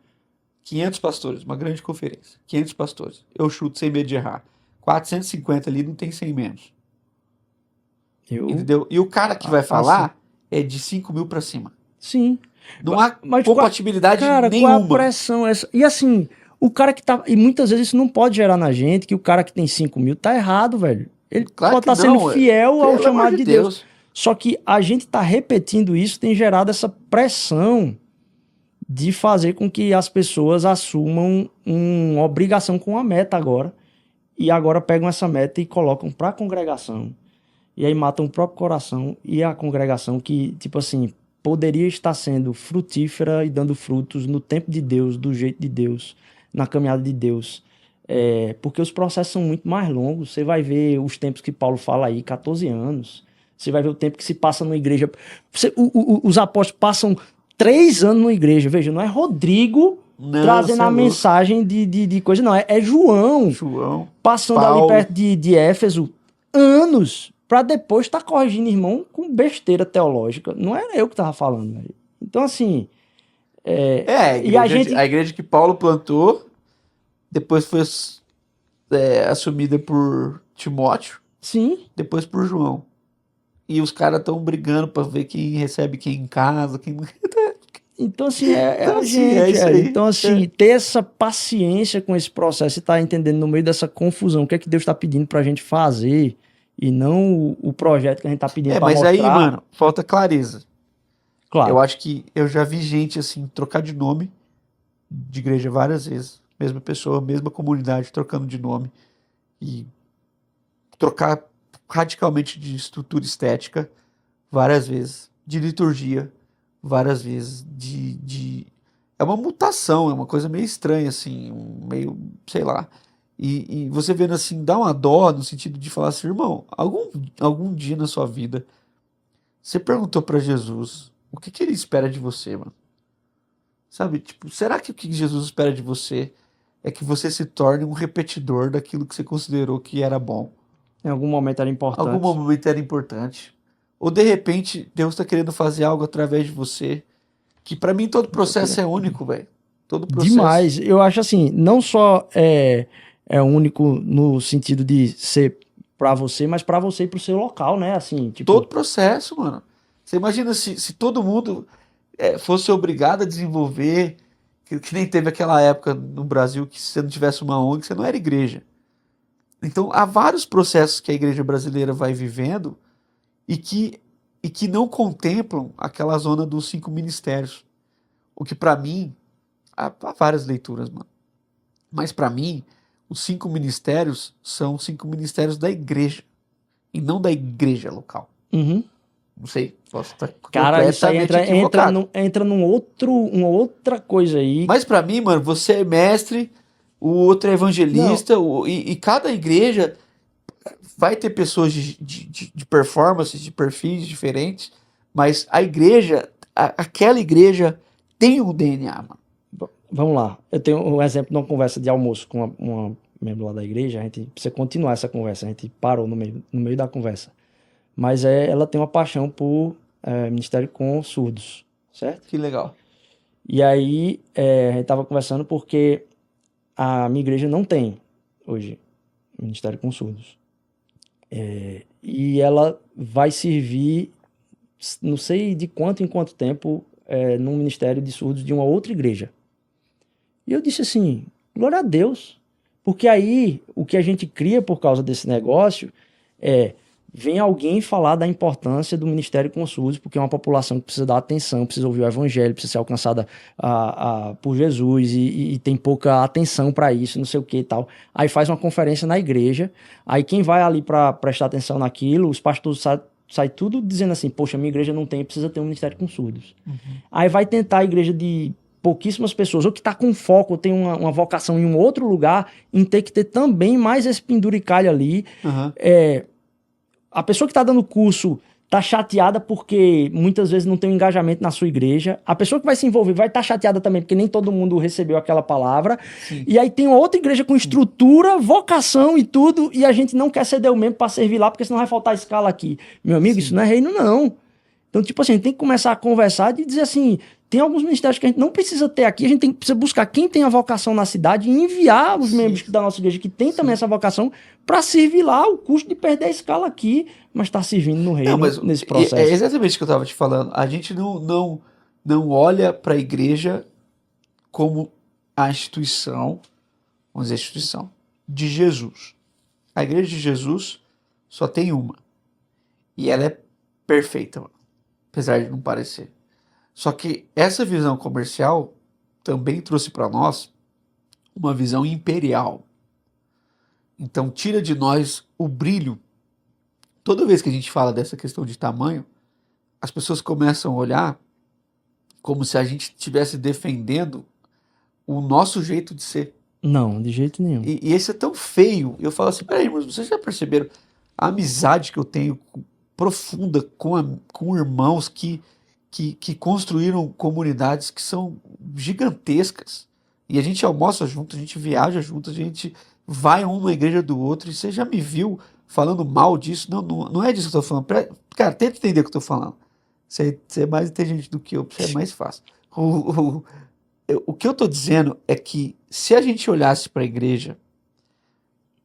500 pastores, uma grande conferência, 500 pastores. Eu chuto sem medo de errar. 450 ali não tem 100 menos. Entendeu? E o cara que vai falar é de 5 mil pra cima. Sim. Não há compatibilidade nenhuma. Qual a pressão essa? E assim, o cara que tá... E muitas vezes isso não pode gerar na gente que o cara que tem 5 mil tá errado, velho. Ele pode estar sendo fiel ao chamado de Deus. Só que a gente tá repetindo isso, tem gerado essa pressão de fazer com que as pessoas assumam uma obrigação com a meta agora. E agora pegam essa meta e colocam pra congregação. e aí matam o próprio coração e a congregação que, tipo assim, poderia estar sendo frutífera e dando frutos no tempo de Deus, do jeito de Deus, na caminhada de Deus. Porque os processos são muito mais longos. Você vai ver os tempos que Paulo fala aí, 14 anos. Você vai ver o tempo que se passa numa igreja. Os apóstolos passam 3 anos numa igreja. Veja, não é Rodrigo trazendo a mensagem de coisa, não. É João passando Paulo. ali perto de Éfeso anos para depois estar corrigindo irmão com besteira teológica. Não era eu que estava falando. Véio. Então, assim... a igreja que Paulo plantou depois foi assumida por Timóteo. Sim. Depois por João. E os caras estão brigando para ver quem recebe quem em casa, quem... Então, assim, a gente. Então, assim, ter essa paciência com esse processo e estar entendendo no meio dessa confusão o que é que Deus está pedindo pra gente fazer e não o projeto que a gente tá pedindo pra mostrar. Mas aí, mano, falta clareza. Claro. Eu acho que eu já vi gente, assim, trocar de nome de igreja várias vezes. Mesma pessoa, mesma comunidade, trocando de nome. E trocar radicalmente de estrutura estética várias vezes. De liturgia várias vezes. É uma mutação, é uma coisa meio estranha, assim, meio, sei lá. E você vendo assim, dá uma dó no sentido de falar assim, irmão, algum dia na sua vida, você perguntou pra Jesus o que ele espera de você, mano? Sabe, tipo, será que o que Jesus espera de você é que você se torne um repetidor daquilo que você considerou que era bom? Em algum momento era importante. Algum momento era importante. Ou de repente, Deus está querendo fazer algo através de você. Que pra mim todo processo é único, velho. Todo processo. Demais. Eu acho assim, não só é único no sentido de ser pra você, mas pra você e pro seu local, né? Assim, tipo... Todo processo, mano. Você imagina se todo mundo fosse obrigado a desenvolver, que nem teve aquela época no Brasil que se você não tivesse uma ONG, você não era igreja. Então, há vários processos que a igreja brasileira vai vivendo e que não contemplam aquela zona dos 5 ministérios. O que pra mim, há várias leituras, mano. Mas pra mim, os 5 ministérios são 5 ministérios da igreja e não da igreja local. Uhum. Não sei, posso estar Cara, isso aí entra uma outra coisa aí. Mas pra mim, mano, você é mestre, o outro é evangelista, e cada igreja vai ter pessoas de performances, de perfis diferentes, mas a igreja, aquela igreja tem um DNA, mano. Vamos lá, eu tenho um exemplo de uma conversa de almoço com uma membro lá da igreja, a gente precisa continuar essa conversa, a gente parou no meio da conversa. Mas ela tem uma paixão por ministério com surdos, certo? Que legal. E aí a gente tava conversando porque a minha igreja não tem hoje ministério com surdos. E ela vai servir, não sei de quanto em quanto tempo, num ministério de surdos de uma outra igreja. E eu disse assim, glória a Deus. Porque aí o que a gente cria por causa desse negócio vem alguém falar da importância do ministério com surdos, porque é uma população que precisa dar atenção, precisa ouvir o evangelho, precisa ser alcançada por Jesus e tem pouca atenção para isso, não sei o que e tal. Aí faz uma conferência na igreja, aí quem vai ali para prestar atenção naquilo, os pastores sai tudo dizendo assim, poxa, minha igreja não tem, precisa ter um ministério com surdos. Uhum. Aí vai tentar a igreja de pouquíssimas pessoas, ou que está com foco, ou tem uma vocação em um outro lugar, em ter que ter também mais esse penduricalho ali. Uhum. A pessoa que está dando curso está chateada porque muitas vezes não tem um engajamento na sua igreja. A pessoa que vai se envolver vai estar chateada também porque nem todo mundo recebeu aquela palavra. Sim. E aí tem uma outra igreja com estrutura, vocação e tudo, e a gente não quer ceder o mesmo para servir lá porque senão vai faltar escala aqui. Meu amigo, Sim. Isso não é reino não. Então, tipo assim, a gente tem que começar a conversar e dizer assim, tem alguns ministérios que a gente não precisa ter aqui, a gente precisa buscar quem tem a vocação na cidade e enviar os membros da nossa igreja que tem também essa vocação para servir lá o custo de perder a escala aqui, mas está servindo no reino nesse processo. É exatamente o que eu estava te falando. A gente não olha para a igreja como a instituição, vamos dizer, a instituição de Jesus. A igreja de Jesus só tem uma. E ela é perfeita, mano. Apesar de não parecer. Só que essa visão comercial também trouxe para nós uma visão imperial. Então tira de nós o brilho toda vez que a gente fala dessa questão de tamanho, as pessoas começam a olhar como se a gente estivesse defendendo o nosso jeito de ser. Não, de jeito nenhum. E esse é tão feio. Eu falo assim, peraí, irmãos, vocês já perceberam a amizade que eu tenho profunda com irmãos que construíram comunidades que são gigantescas. E a gente almoça junto, a gente viaja junto, a gente vai um na igreja do outro. E você já me viu falando mal disso? Não é disso que eu tô falando. Cara, tenta entender o que eu tô falando. Você é mais inteligente do que eu, você é mais fácil. O que eu tô dizendo é que se a gente olhasse para a igreja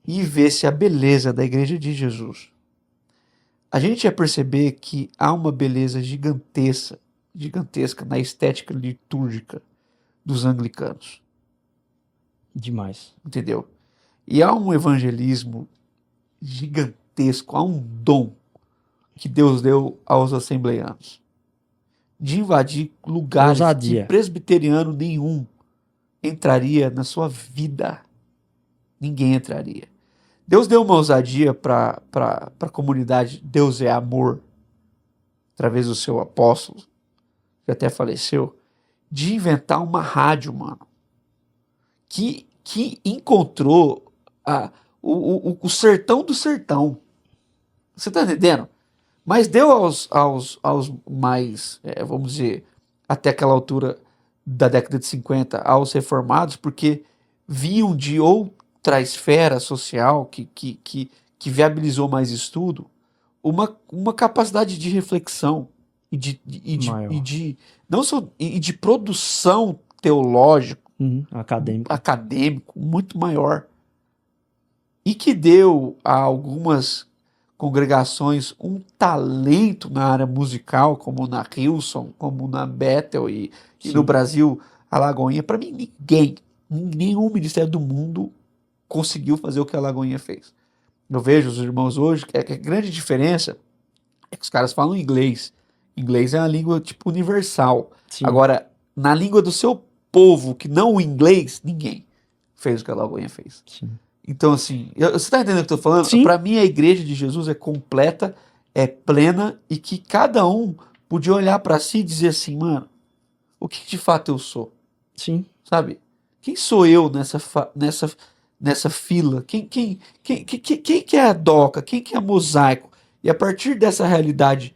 e visse a beleza da igreja de Jesus, a gente ia perceber que há uma beleza gigantesca na estética litúrgica dos anglicanos. Demais. Entendeu? E há um evangelismo gigantesco, há um dom que Deus deu aos assembleanos de invadir lugares Ousadia. que presbiteriano nenhum entraria na sua vida. Ninguém entraria. Deus deu uma ousadia para a comunidade. Deus é amor, através do seu apóstolo, que até faleceu, de inventar uma rádio, mano, que encontrou o sertão do sertão. Você tá entendendo? Mas deu aos mais, vamos dizer, até aquela altura da década de 50, aos reformados, porque vinham de outra esfera social que viabilizou mais estudo, uma capacidade de reflexão e de produção teológico, acadêmico muito maior, e que deu a algumas congregações um talento na área musical, como na Hillsong, como na Bethel e no Brasil, a Lagoinha. Para mim, nenhum ministério do mundo conseguiu fazer o que a Lagoinha fez. Eu vejo os irmãos hoje, que a grande diferença é que os caras falam inglês. Inglês é uma língua tipo universal. Sim. Agora, na língua do seu povo, que não o inglês, ninguém fez o que a Lagoinha fez. Sim. Então, assim, você está entendendo o que eu estou falando? Para mim, a igreja de Jesus é completa, é plena, e que cada um podia olhar para si e dizer assim, mano, o que de fato eu sou? Sim. Sabe? Quem sou eu nessa fila? Quem que é a Doca? Quem que é a Mosaico? E a partir dessa realidade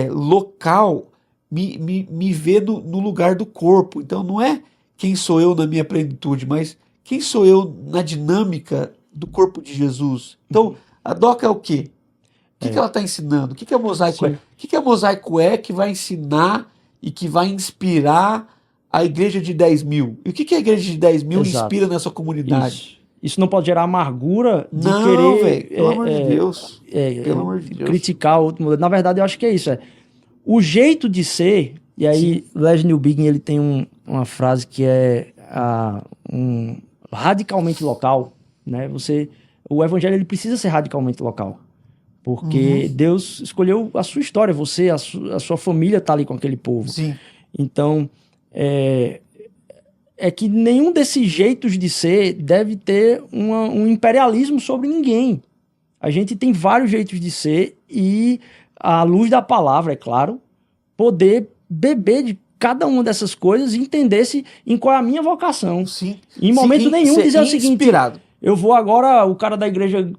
local, me ver no lugar do corpo. Então, não é quem sou eu na minha plenitude, mas quem sou eu na dinâmica do corpo de Jesus? Então, a Doca é o quê? O que ela está ensinando? O que a Mosaico é? O que a Mosaico é que vai ensinar e que vai inspirar a igreja de 10 mil? E o que a igreja de 10 mil inspira na sua comunidade? Isso não pode gerar amargura de não, querer... velho, pelo amor de Deus. Pelo amor de Deus. Criticar o outro modelo. Na verdade, eu acho que é isso. O jeito de ser... E aí, Leslie Newbigin, ele tem uma frase que é radicalmente local, né? O evangelho ele precisa ser radicalmente local, porque Deus escolheu a sua história, você, a sua família tá ali com aquele povo. Sim. Então, é que nenhum desses jeitos de ser deve ter um imperialismo sobre ninguém. A gente tem vários jeitos de ser e, à luz da palavra, é claro, poder beber de cada uma dessas coisas e entender-se em qual é a minha vocação. Sim. Em momento nenhum dizer o seguinte, inspirado. Eu vou agora, o cara da igreja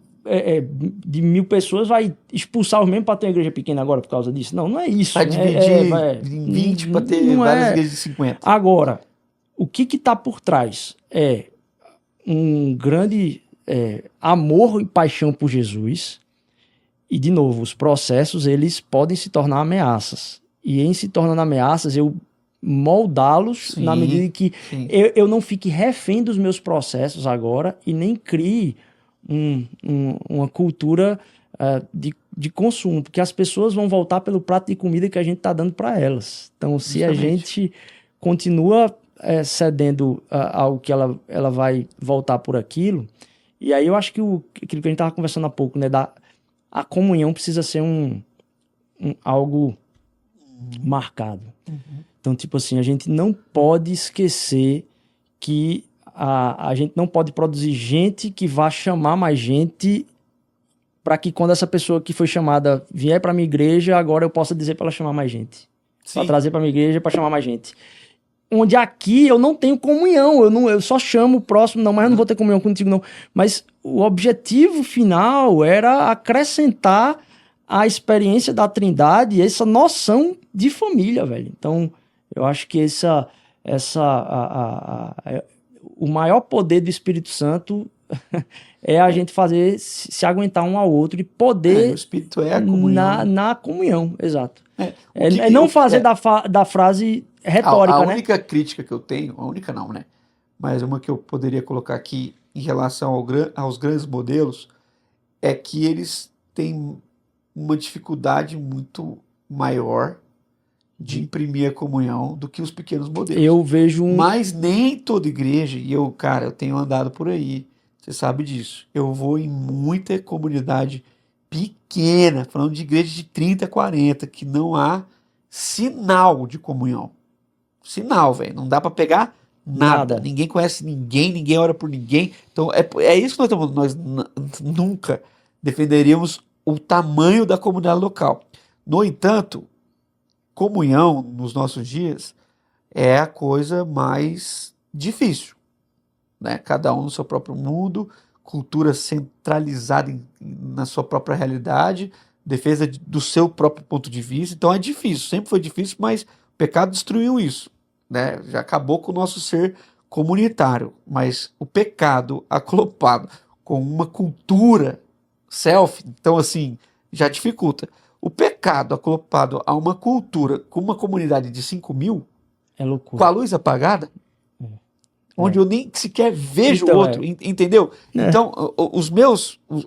de 1000 pessoas vai expulsar os mesmos para ter uma igreja pequena agora por causa disso. Não é isso. Vai dividir em 20 para ter várias igrejas de 50. Agora, o que está por trás é um grande amor e paixão por Jesus. E, de novo, os processos eles podem se tornar ameaças. E em se tornando ameaças, eu moldá-los na medida que eu não fique refém dos meus processos agora e nem crie uma cultura de consumo, porque as pessoas vão voltar pelo prato de comida que a gente está dando para elas. Então, se a gente continua cedendo ao que ela vai voltar por aquilo, e aí eu acho que aquilo que a gente estava conversando há pouco, né, a comunhão precisa ser algo marcado. Então, tipo assim, a gente não pode esquecer que a gente não pode produzir gente que vá chamar mais gente para que quando essa pessoa que foi chamada vier para minha igreja, agora eu possa dizer para ela chamar mais gente. Para trazer para minha igreja, para chamar mais gente. Onde aqui eu não tenho comunhão, eu só chamo o próximo, não, mas eu não vou ter comunhão contigo, não. Mas o objetivo final era acrescentar a experiência da Trindade, essa noção de família, velho. Então, eu acho que o maior poder do Espírito Santo é a gente fazer se aguentar um ao outro e poder o Espírito é a comunhão. Na comunhão, exato. Não fazer da frase retórica, a né? A única crítica que eu tenho, a única não, né? Mas uma que eu poderia colocar aqui em relação aos grandes modelos é que eles têm uma dificuldade muito maior de imprimir a comunhão do que os pequenos modelos. Eu vejo Mas nem toda igreja, e eu tenho andado por aí, você sabe disso. Eu vou em muita comunidade pequena, falando de igreja de 30, 40, que não há sinal de comunhão. Sinal, velho. Não dá para pegar nada. Ninguém conhece ninguém, ninguém ora por ninguém. Então é isso que nós estamos. Nós nunca defenderíamos o tamanho da comunidade local. No entanto, comunhão nos nossos dias é a coisa mais difícil, né? Cada um no seu próprio mundo, cultura centralizada na sua própria realidade, defesa do seu próprio ponto de vista. Então é difícil, sempre foi difícil, mas o pecado destruiu isso, né? Já acabou com o nosso ser comunitário, mas o pecado acoplado com uma cultura self, então assim, já dificulta. O pecado acoplado a uma cultura com uma comunidade de 5.000, é loucura. Com a luz apagada, onde eu nem sequer vejo o outro, entendeu? Então,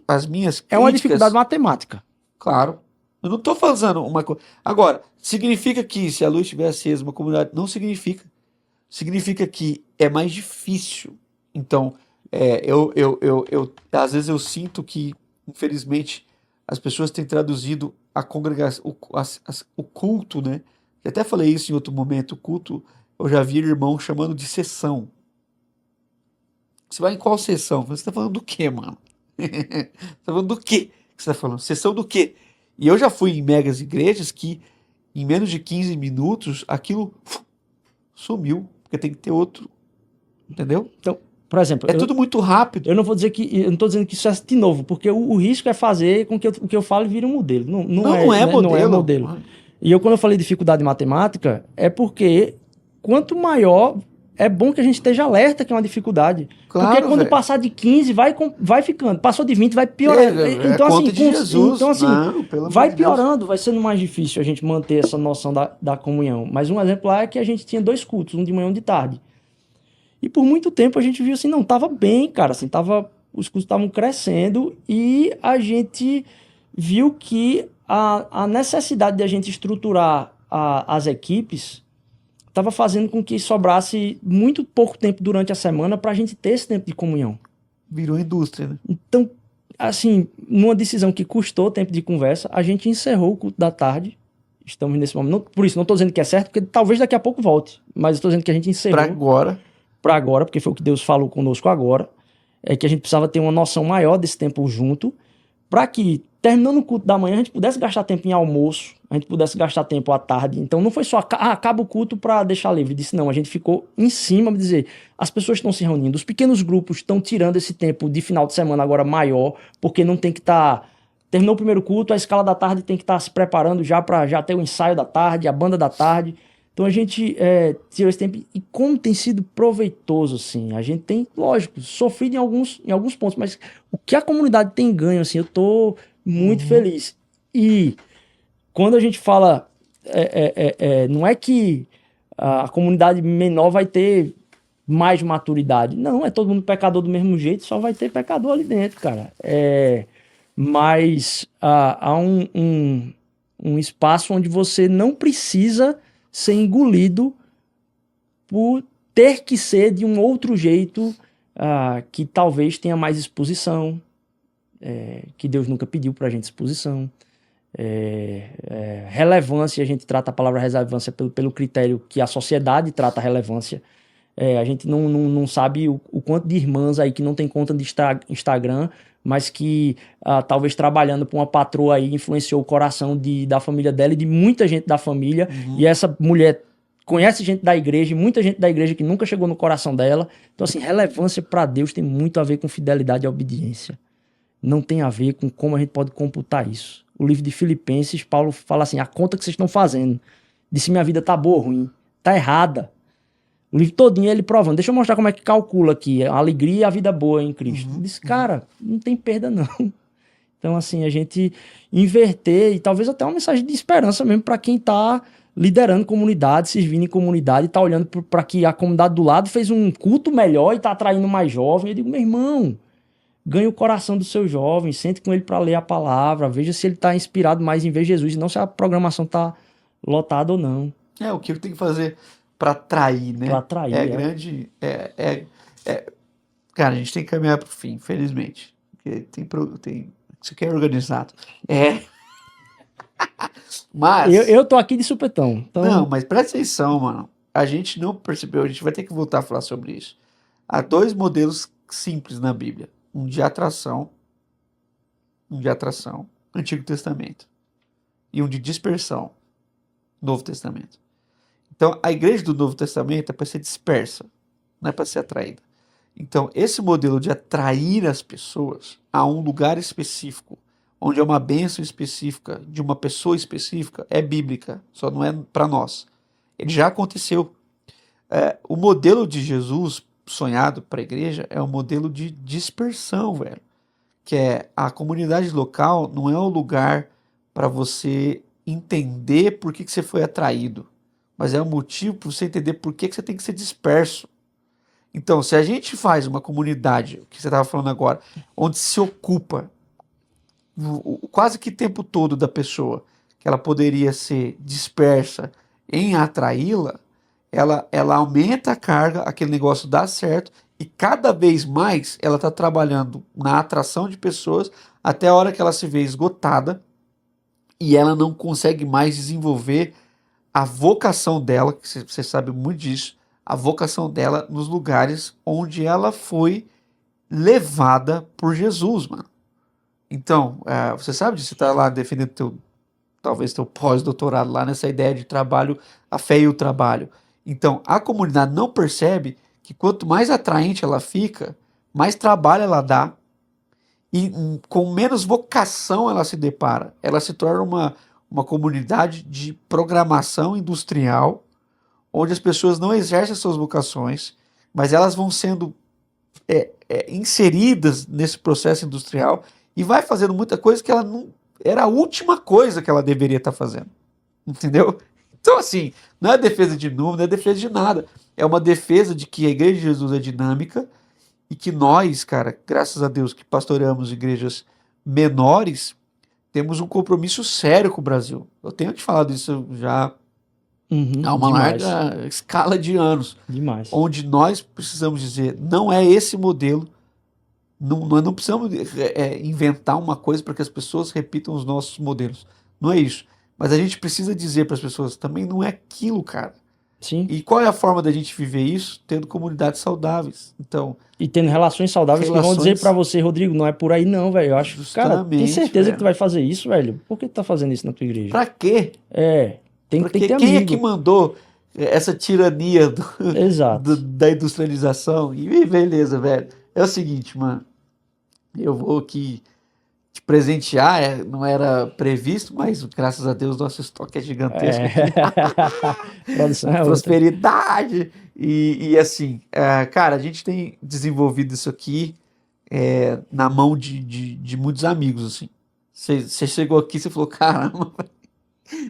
as minhas críticas... É uma dificuldade matemática. Claro. Eu não estou fazendo uma coisa... Agora, significa que se a luz estiver acesa uma comunidade... Não significa. Significa que é mais difícil. Então, às vezes eu sinto que, infelizmente, as pessoas têm traduzido a congregação, o culto, né? Eu até falei isso em outro momento. O culto, eu já vi irmão chamando de sessão. Você vai em qual sessão? Você está falando do quê, mano? Você está falando do quê que você está falando? Sessão do quê? E eu já fui em megas igrejas que, em menos de 15 minutos, aquilo sumiu. Porque tem que ter outro. Entendeu? Então, por exemplo... tudo muito rápido. Eu não estou dizendo que isso é de novo, porque o risco é fazer com que o que eu falo vire um modelo. Não é modelo. Não é modelo. E quando eu falei dificuldade matemática, é porque quanto maior... É bom que a gente esteja alerta que é uma dificuldade. Claro, porque quando passar de 15, vai ficando. Passou de 20, vai piorando. Então, assim, vai piorando, vai sendo mais difícil a gente manter essa noção da comunhão. Mas um exemplo lá é que a gente tinha 2 cultos, um de manhã e um de tarde. E por muito tempo a gente viu assim, não, tava bem, cara. Assim, os cultos estavam crescendo e a gente viu que a necessidade de a gente estruturar as equipes estava fazendo com que sobrasse muito pouco tempo durante a semana para a gente ter esse tempo de comunhão. Virou indústria, né? Então, assim, numa decisão que custou tempo de conversa, a gente encerrou o culto da tarde. Estamos nesse momento. Não, por isso, não estou dizendo que é certo, porque talvez daqui a pouco volte. Mas estou dizendo que a gente encerrou. Para agora, porque foi o que Deus falou conosco agora. É que a gente precisava ter uma noção maior desse tempo junto, para que, terminando o culto da manhã, a gente pudesse gastar tempo em almoço, a gente pudesse gastar tempo à tarde. Então não foi só acaba o culto para deixar livre. Disse não, a gente ficou em cima de dizer, as pessoas estão se reunindo, os pequenos grupos estão tirando esse tempo de final de semana agora maior, porque não tem que estar... Terminou o primeiro culto, a escala da tarde tem que estar se preparando já para já ter o ensaio da tarde, a banda da tarde. Então a gente tirou esse tempo e como tem sido proveitoso, assim. A gente tem, lógico, sofrido em alguns pontos, mas o que a comunidade tem ganho, assim, eu tô muito feliz. E quando a gente fala, não é que a comunidade menor vai ter mais maturidade. Não, é todo mundo pecador do mesmo jeito, só vai ter pecador ali dentro, cara. Mas há um espaço onde você não precisa ser engolido por ter que ser de um outro jeito que talvez tenha mais exposição, que Deus nunca pediu pra gente exposição. Relevância, a gente trata a palavra relevância pelo critério que a sociedade trata a relevância. A gente não sabe o quanto de irmãs aí que não tem conta de Instagram, mas que talvez trabalhando para uma patroa aí influenciou o coração da família dela e de muita gente da família. E essa mulher conhece gente da igreja, e muita gente da igreja que nunca chegou no coração dela. Então, assim, relevância para Deus tem muito a ver com fidelidade e obediência. Não tem a ver com como a gente pode computar isso. O livro de Filipenses, Paulo fala assim, a conta que vocês estão fazendo de se minha vida tá boa ou ruim, tá errada. O livro todinho ele provando. Deixa eu mostrar como é que calcula aqui a alegria e a vida boa em Cristo. Diz, cara, não tem perda não. Então, assim, a gente inverter e talvez até uma mensagem de esperança mesmo para quem tá liderando comunidade, servindo em comunidade, tá olhando para que a comunidade do lado fez um culto melhor e tá atraindo mais jovem. Eu digo, meu irmão, ganhe o coração do seu jovem, sente com ele para ler a palavra, veja se ele tá inspirado mais em ver Jesus, e não se a programação tá lotada ou não. O que tem que fazer para atrair, né? Para atrair. Grande. Cara, a gente tem que caminhar pro fim, infelizmente. Porque tem isso aqui é organizado. Mas. Eu tô aqui de supetão. Então... Não, mas presta atenção, mano. A gente não percebeu, a gente vai ter que voltar a falar sobre isso. Há 2 modelos simples na Bíblia: um de atração, Antigo Testamento, e um de dispersão, Novo Testamento. Então, a igreja do Novo Testamento é para ser dispersa, não é para ser atraída. Então, esse modelo de atrair as pessoas a um lugar específico, onde é uma bênção específica, de uma pessoa específica, é bíblica, só não é para nós. Ele já aconteceu. O modelo de Jesus sonhado para a igreja é um modelo de dispersão, velho. Que é a comunidade local não é o lugar para você entender por que você foi atraído, mas é o motivo para você entender por que você tem que ser disperso. Então, se a gente faz uma comunidade, o que você estava falando agora, onde se ocupa quase que o tempo todo da pessoa, que ela poderia ser dispersa em atraí-la, ela aumenta a carga, aquele negócio dá certo, e cada vez mais ela está trabalhando na atração de pessoas até a hora que ela se vê esgotada e ela não consegue mais desenvolver a vocação dela, que você sabe muito disso, a vocação dela nos lugares onde ela foi levada por Jesus, mano. Então, você sabe disso, você está lá defendendo talvez teu pós-doutorado lá nessa ideia de trabalho, a fé e o trabalho. Então, a comunidade não percebe que quanto mais atraente ela fica, mais trabalho ela dá e com menos vocação ela se depara. Ela se torna uma comunidade de programação industrial, onde as pessoas não exercem suas vocações, mas elas vão sendo inseridas nesse processo industrial e vai fazendo muita coisa que ela não era a última coisa que ela deveria estar fazendo. Entendeu? Então, assim, não é defesa de número, não é defesa de nada. É uma defesa de que a Igreja de Jesus é dinâmica e que nós, cara, graças a Deus que pastoreamos igrejas menores, temos um compromisso sério com o Brasil. Eu tenho te falado isso já há uma larga escala de anos. Demais. Onde nós precisamos dizer, não é esse modelo, nós não precisamos inventar uma coisa para que as pessoas repitam os nossos modelos. Não é isso. Mas a gente precisa dizer para as pessoas, também não é aquilo, cara. Sim. E qual é a forma da gente viver isso? Tendo comunidades saudáveis. Então, e tendo relações saudáveis que vão dizer pra você, Rodrigo, não é por aí não, velho. Eu acho, cara, tem certeza, velho, que tu vai fazer isso, velho? Por que tu tá fazendo isso na tua igreja? Pra quê? Tem que ter quem amigo. é que mandou essa tirania da industrialização? E beleza, velho. É o seguinte, mano. Eu vou aqui te presentear, não era previsto, mas graças a Deus nosso estoque é gigantesco. Prosperidade. E assim, cara, a gente tem desenvolvido isso aqui na mão de muitos amigos, assim. Você chegou aqui, você falou, caramba,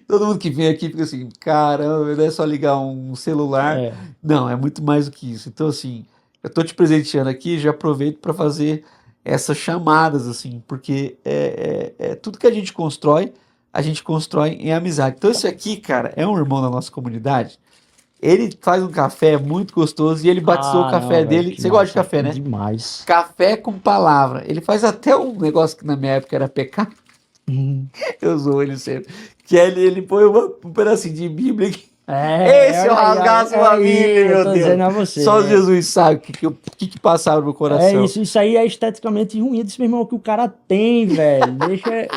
todo mundo que vem aqui fica assim, caramba, não é só ligar um celular. Não, é muito mais do que isso. Então, assim, eu tô te presenteando aqui, já aproveito para fazer essas chamadas, assim, porque tudo que a gente constrói em amizade. Então esse aqui, cara, é um irmão da nossa comunidade. Ele faz um café muito gostoso e ele batizou o café dele. Você gosta de café, né? Demais. Café com palavra. Ele faz até um negócio que na minha época era pecado. Eu zoo ele sempre. Que ele põe um pedacinho de Bíblia Esse eu rasgasse o amigo, meu eu tô Deus. dizendo a você. Só Jesus sabe o que passava no meu coração. Isso aí é esteticamente ruim. Eu disse, meu irmão, o que o cara tem, velho. Deixa.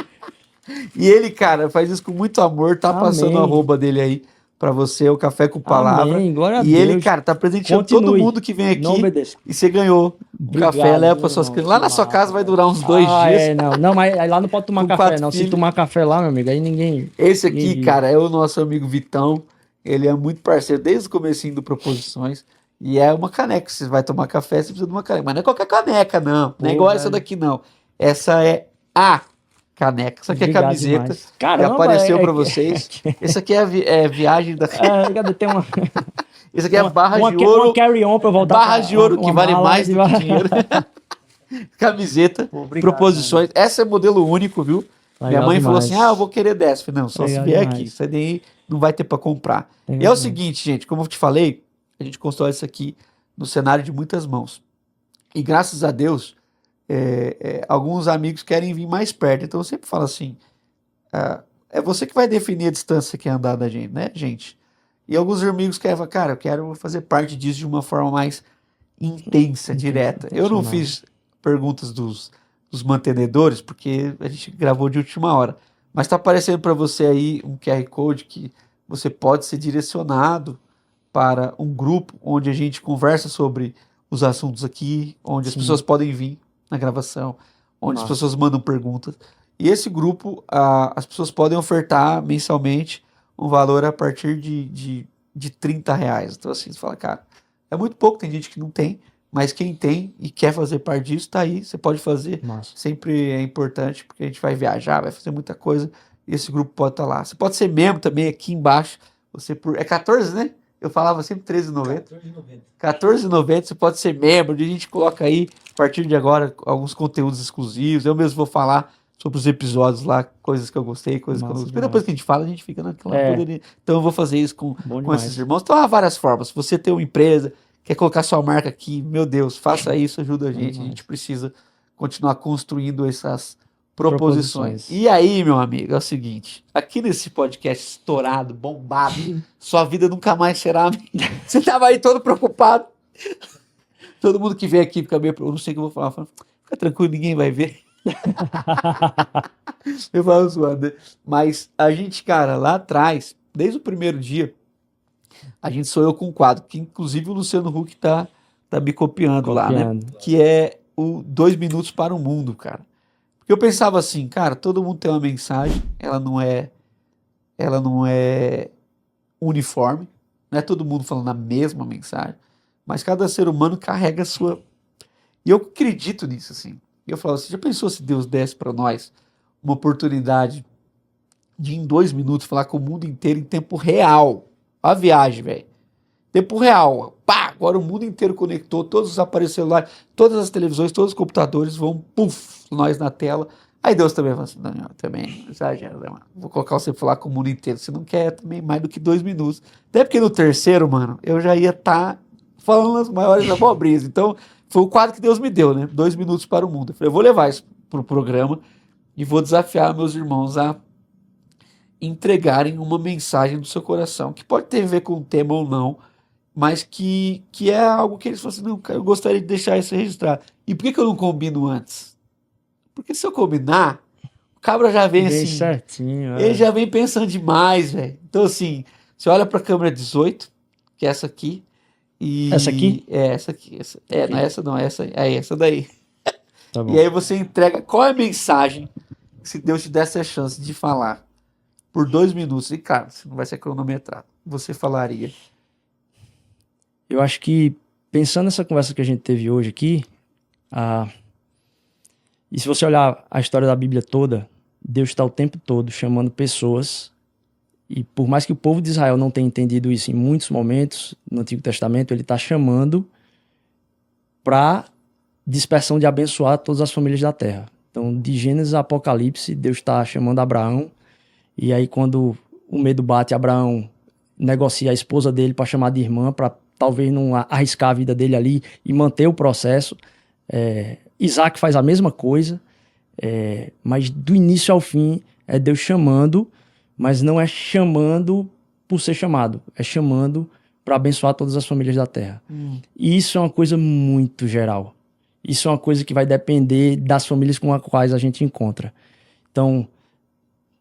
E ele, cara, faz isso com muito amor, tá passando a Amém. arroba dele aí pra você, o Café com Palavra. Amém, glória a E ele, Deus. cara, tá presenteando todo Continue. mundo que vem Em nome aqui. desse. E você ganhou o Obrigado, café, leva pra meu suas irmão, crianças. Lá que na sua massa, casa vai velho. durar uns 2 dias. Não, mas aí lá não pode tomar Com café, 4 não. Se filhos. tomar café lá, meu amigo, aí ninguém. Esse ninguém aqui, diz. cara, é o nosso amigo Vitão. Ele é muito parceiro desde o comecinho do Proposições. E é uma caneca. Você vai tomar café, você precisa de uma caneca. Mas não é qualquer caneca, não. Não é Pô, igual velho. essa daqui, não. Essa é a caneca. Essa aqui é a Obrigado camiseta demais. que Caramba, apareceu pra vocês. Esse aqui é a viagem da. Cadê? Tem uma, Esse aqui é barra de uma ouro. carry-on pra eu voltar. Barras de ouro que uma vale mala mais de do que dinheiro. Camiseta, Pô, obrigado, proposições. Essa é modelo único, viu? Minha Legal mãe falou demais. assim: eu vou querer dessa. Eu falei, não, só Legal se vier demais. aqui. Isso daí não vai ter pra comprar. Legal E é o demais. seguinte, gente, como eu te falei, a gente constrói isso aqui no cenário de muitas mãos. E graças a Deus, alguns amigos querem vir mais perto. Então eu sempre falo assim: é você que vai definir a distância que quer andar da gente, né, gente? E alguns amigos querem falar, cara, eu quero fazer parte disso de uma forma mais intensa, direta. Eu não intencional. fiz perguntas dos mantenedores, porque a gente gravou de última hora. Mas está aparecendo para você aí um QR Code que você pode ser direcionado para um grupo onde a gente conversa sobre os assuntos aqui, onde as Sim. pessoas podem vir na gravação, onde as Massa. pessoas mandam perguntas. E esse grupo, as pessoas podem ofertar mensalmente um valor a partir de R$ 30. Então assim, você fala, cara, é muito pouco, tem gente que não tem, mas quem tem e quer fazer parte disso, tá aí, você pode fazer. Massa. Sempre é importante, porque a gente vai viajar, vai fazer muita coisa, e esse grupo pode estar lá. Você pode ser membro também aqui embaixo, é 14, né? Eu falava sempre R$13,90. R$14,90, você pode ser membro, onde a gente coloca aí, a partir de agora, alguns conteúdos exclusivos. Eu mesmo vou falar sobre os episódios lá, coisas que eu gostei, coisas que eu não Massa gostei. Depois que a gente fala, a gente fica naquela É. poderia. Então eu vou fazer isso com Demais. esses irmãos. Então há várias formas. Se você tem uma empresa, quer colocar sua marca aqui, meu Deus, faça isso, ajuda a gente. A gente precisa continuar construindo essas proposições. E aí, meu amigo, é o seguinte, aqui nesse podcast estourado, bombado, sua vida nunca mais será a mesma. Você tava aí todo preocupado. Todo mundo que vem aqui fica meio, eu não sei o que eu vou falar, fica tranquilo, ninguém vai ver. Eu falo zoando, né? Mas a gente, cara, lá atrás, desde o primeiro dia, a gente sonhou com um quadro, que inclusive o Luciano Huck tá me copiando lá, né? Que é o 2 minutos para o mundo, cara. Porque eu pensava assim, cara, todo mundo tem uma mensagem, ela não é uniforme, não é todo mundo falando a mesma mensagem, mas cada ser humano carrega a sua. E eu acredito nisso, assim. E eu falo, você já pensou se Deus desse para nós uma oportunidade de em 2 minutos falar com o mundo inteiro em tempo real? A viagem, velho. Tempo real. Pá, agora o mundo inteiro conectou, todos os aparelhos celulares, todas as televisões, todos os computadores vão, puf, nós na tela. Aí Deus também fala assim, Daniel, também, exagero, né, mano? Vou colocar você falar com o mundo inteiro. Você não quer também mais do que 2 minutos. Até porque no terceiro, mano, eu já ia estar falando as maiores abobrinhas. Então, foi o quadro que Deus me deu, né? 2 minutos para o mundo. Eu falei, eu vou levar isso pro programa e vou desafiar meus irmãos a entregarem uma mensagem do seu coração, que pode ter a ver com o tema ou não, mas que é algo que eles falam assim, não, cara, eu gostaria de deixar isso registrado. E por que eu não combino antes? Porque se eu combinar, o cabra já vem Bem assim, certinho. ele já vem pensando demais, velho. Então assim, você olha pra câmera 18, que é essa aqui, e... Essa aqui? É, essa aqui. Não é essa não, é essa daí. Tá bom. E aí você entrega, qual é a mensagem que se Deus te desse a chance de falar por 2 minutos, e claro, você não vai ser cronometrado, você falaria? Eu acho que, pensando nessa conversa que a gente teve hoje aqui, e se você olhar a história da Bíblia toda, Deus está o tempo todo chamando pessoas, e por mais que o povo de Israel não tenha entendido isso em muitos momentos no Antigo Testamento, ele está chamando para dispersão de abençoar todas as famílias da terra. Então, de Gênesis a Apocalipse, Deus está chamando Abraão, e aí quando o medo bate, Abraão negocia a esposa dele para chamar de irmã, para talvez não arriscar a vida dele ali e manter o processo. Isaac faz a mesma coisa, mas do início ao fim é Deus chamando, mas não é chamando por ser chamado, é chamando para abençoar todas as famílias da terra. E isso é uma coisa muito geral. Isso é uma coisa que vai depender das famílias com as quais a gente encontra. Então,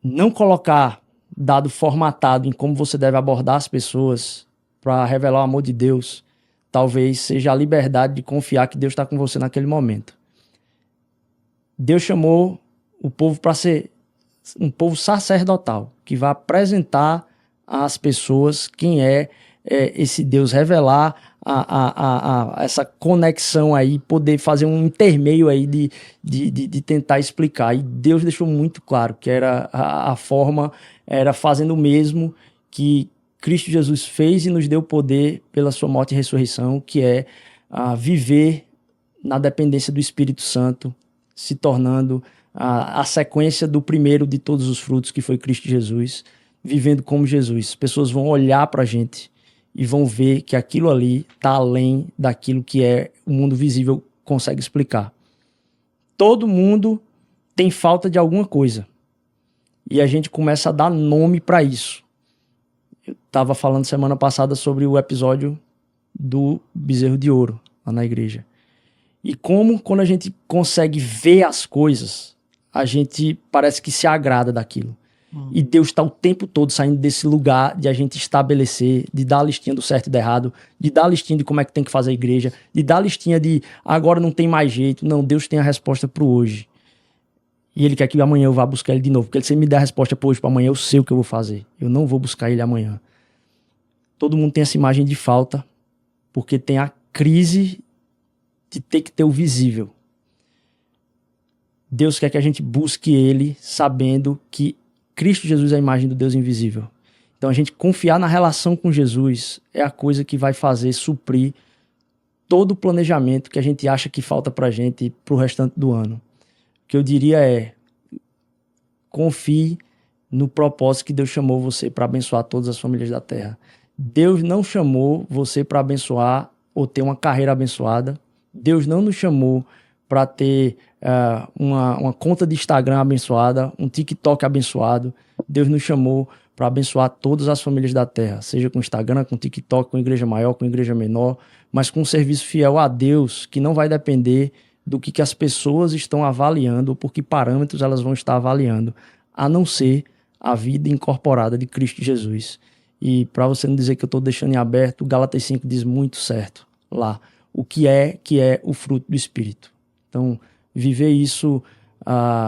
não colocar dado formatado em como você deve abordar as pessoas para revelar o amor de Deus, talvez seja a liberdade de confiar que Deus está com você naquele momento. Deus chamou o povo para ser um povo sacerdotal, que vai apresentar às pessoas quem é esse Deus, revelar essa conexão aí, poder fazer um intermeio aí de tentar explicar. E Deus deixou muito claro que era a forma, era fazendo o mesmo que Cristo Jesus fez e nos deu poder pela sua morte e ressurreição, que é viver na dependência do Espírito Santo, se tornando a sequência do primeiro de todos os frutos, que foi Cristo Jesus, vivendo como Jesus. As pessoas vão olhar para a gente e vão ver que aquilo ali está além daquilo que o mundo visível consegue explicar. Todo mundo tem falta de alguma coisa. E a gente começa a dar nome para isso. Eu estava falando semana passada sobre o episódio do bezerro de ouro lá na igreja. E como, quando a gente consegue ver as coisas, a gente parece que se agrada daquilo. E Deus está o tempo todo saindo desse lugar de a gente estabelecer, de dar a listinha do certo e do errado, de dar a listinha de como é que tem que fazer a igreja, de dar a listinha de agora não tem mais jeito. Não, Deus tem a resposta para o hoje. E Ele quer que amanhã eu vá buscar Ele de novo. Porque se Ele me der a resposta para hoje, para amanhã, eu sei o que eu vou fazer. Eu não vou buscar Ele amanhã. Todo mundo tem essa imagem de falta, porque tem a crise de ter que ter o visível. Deus quer que a gente busque Ele sabendo que Cristo Jesus é a imagem do Deus invisível. Então a gente confiar na relação com Jesus é a coisa que vai fazer suprir todo o planejamento que a gente acha que falta pra gente pro restante do ano. O que eu diria é: confie no propósito que Deus chamou você para abençoar todas as famílias da terra. Deus não chamou você para abençoar ou ter uma carreira abençoada. Deus não nos chamou para ter uma conta de Instagram abençoada, um TikTok abençoado. Deus nos chamou para abençoar todas as famílias da terra, seja com Instagram, com TikTok, com igreja maior, com igreja menor, mas com um serviço fiel a Deus, que não vai depender do que as pessoas estão avaliando ou por que parâmetros elas vão estar avaliando, a não ser a vida incorporada de Cristo Jesus. E para você não dizer que eu estou deixando em aberto, Gálatas 5 diz muito certo lá, o que é o fruto do Espírito. Então, viver isso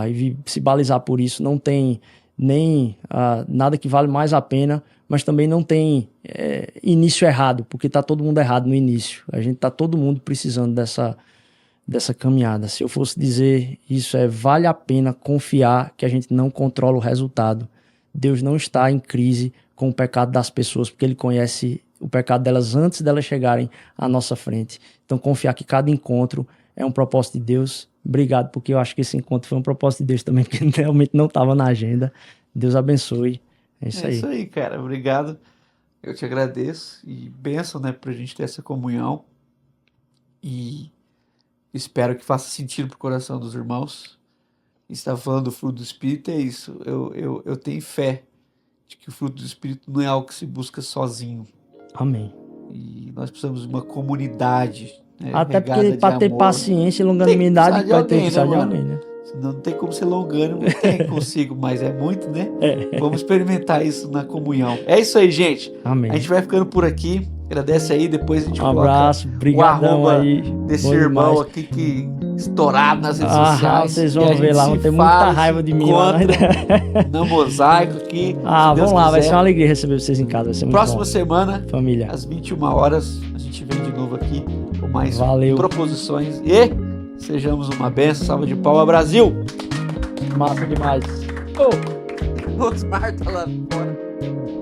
e se balizar por isso não tem nem nada que vale mais a pena, mas também não tem início errado, porque está todo mundo errado no início. A gente está todo mundo precisando dessa caminhada. Se eu fosse dizer isso, vale a pena confiar que a gente não controla o resultado. Deus não está em crise com o pecado das pessoas, porque Ele conhece o pecado delas antes delas chegarem à nossa frente. Então, confiar que cada encontro é um propósito de Deus. Obrigado, porque eu acho que esse encontro foi um propósito de Deus também, porque realmente não estava na agenda. Deus abençoe. É isso aí. É isso aí, cara. Obrigado. Eu te agradeço. E bênção, né, pra gente ter essa comunhão. E espero que faça sentido pro coração dos irmãos. E você tá falando do fruto do Espírito, é isso. Eu tenho fé de que o fruto do Espírito não é algo que se busca sozinho. Amém. E nós precisamos de uma comunidade, né, até porque para ter paciência e longanimidade vai ter que precisar de alguém, né? Senão não tem como ser longânimo, não tem consigo, mas é muito, né? Vamos experimentar isso na comunhão. É isso aí, gente. Amém. A gente vai ficando por aqui. Agradece aí, depois a gente coloca abraço, brigadão o arroba aí, desse irmão demais aqui que estourado nas redes sociais. Vocês vão ver lá, vão ter muita raiva de mim lá. Na Mosaico aqui. Vamos lá, vai ser uma alegria receber vocês em casa. Vai ser muito Próxima bom. Semana, família, às 21 horas, a gente vem de novo aqui com mais proposições. E sejamos uma benção. Salva de palmas, Brasil! Massa demais. Os Marta lá fora.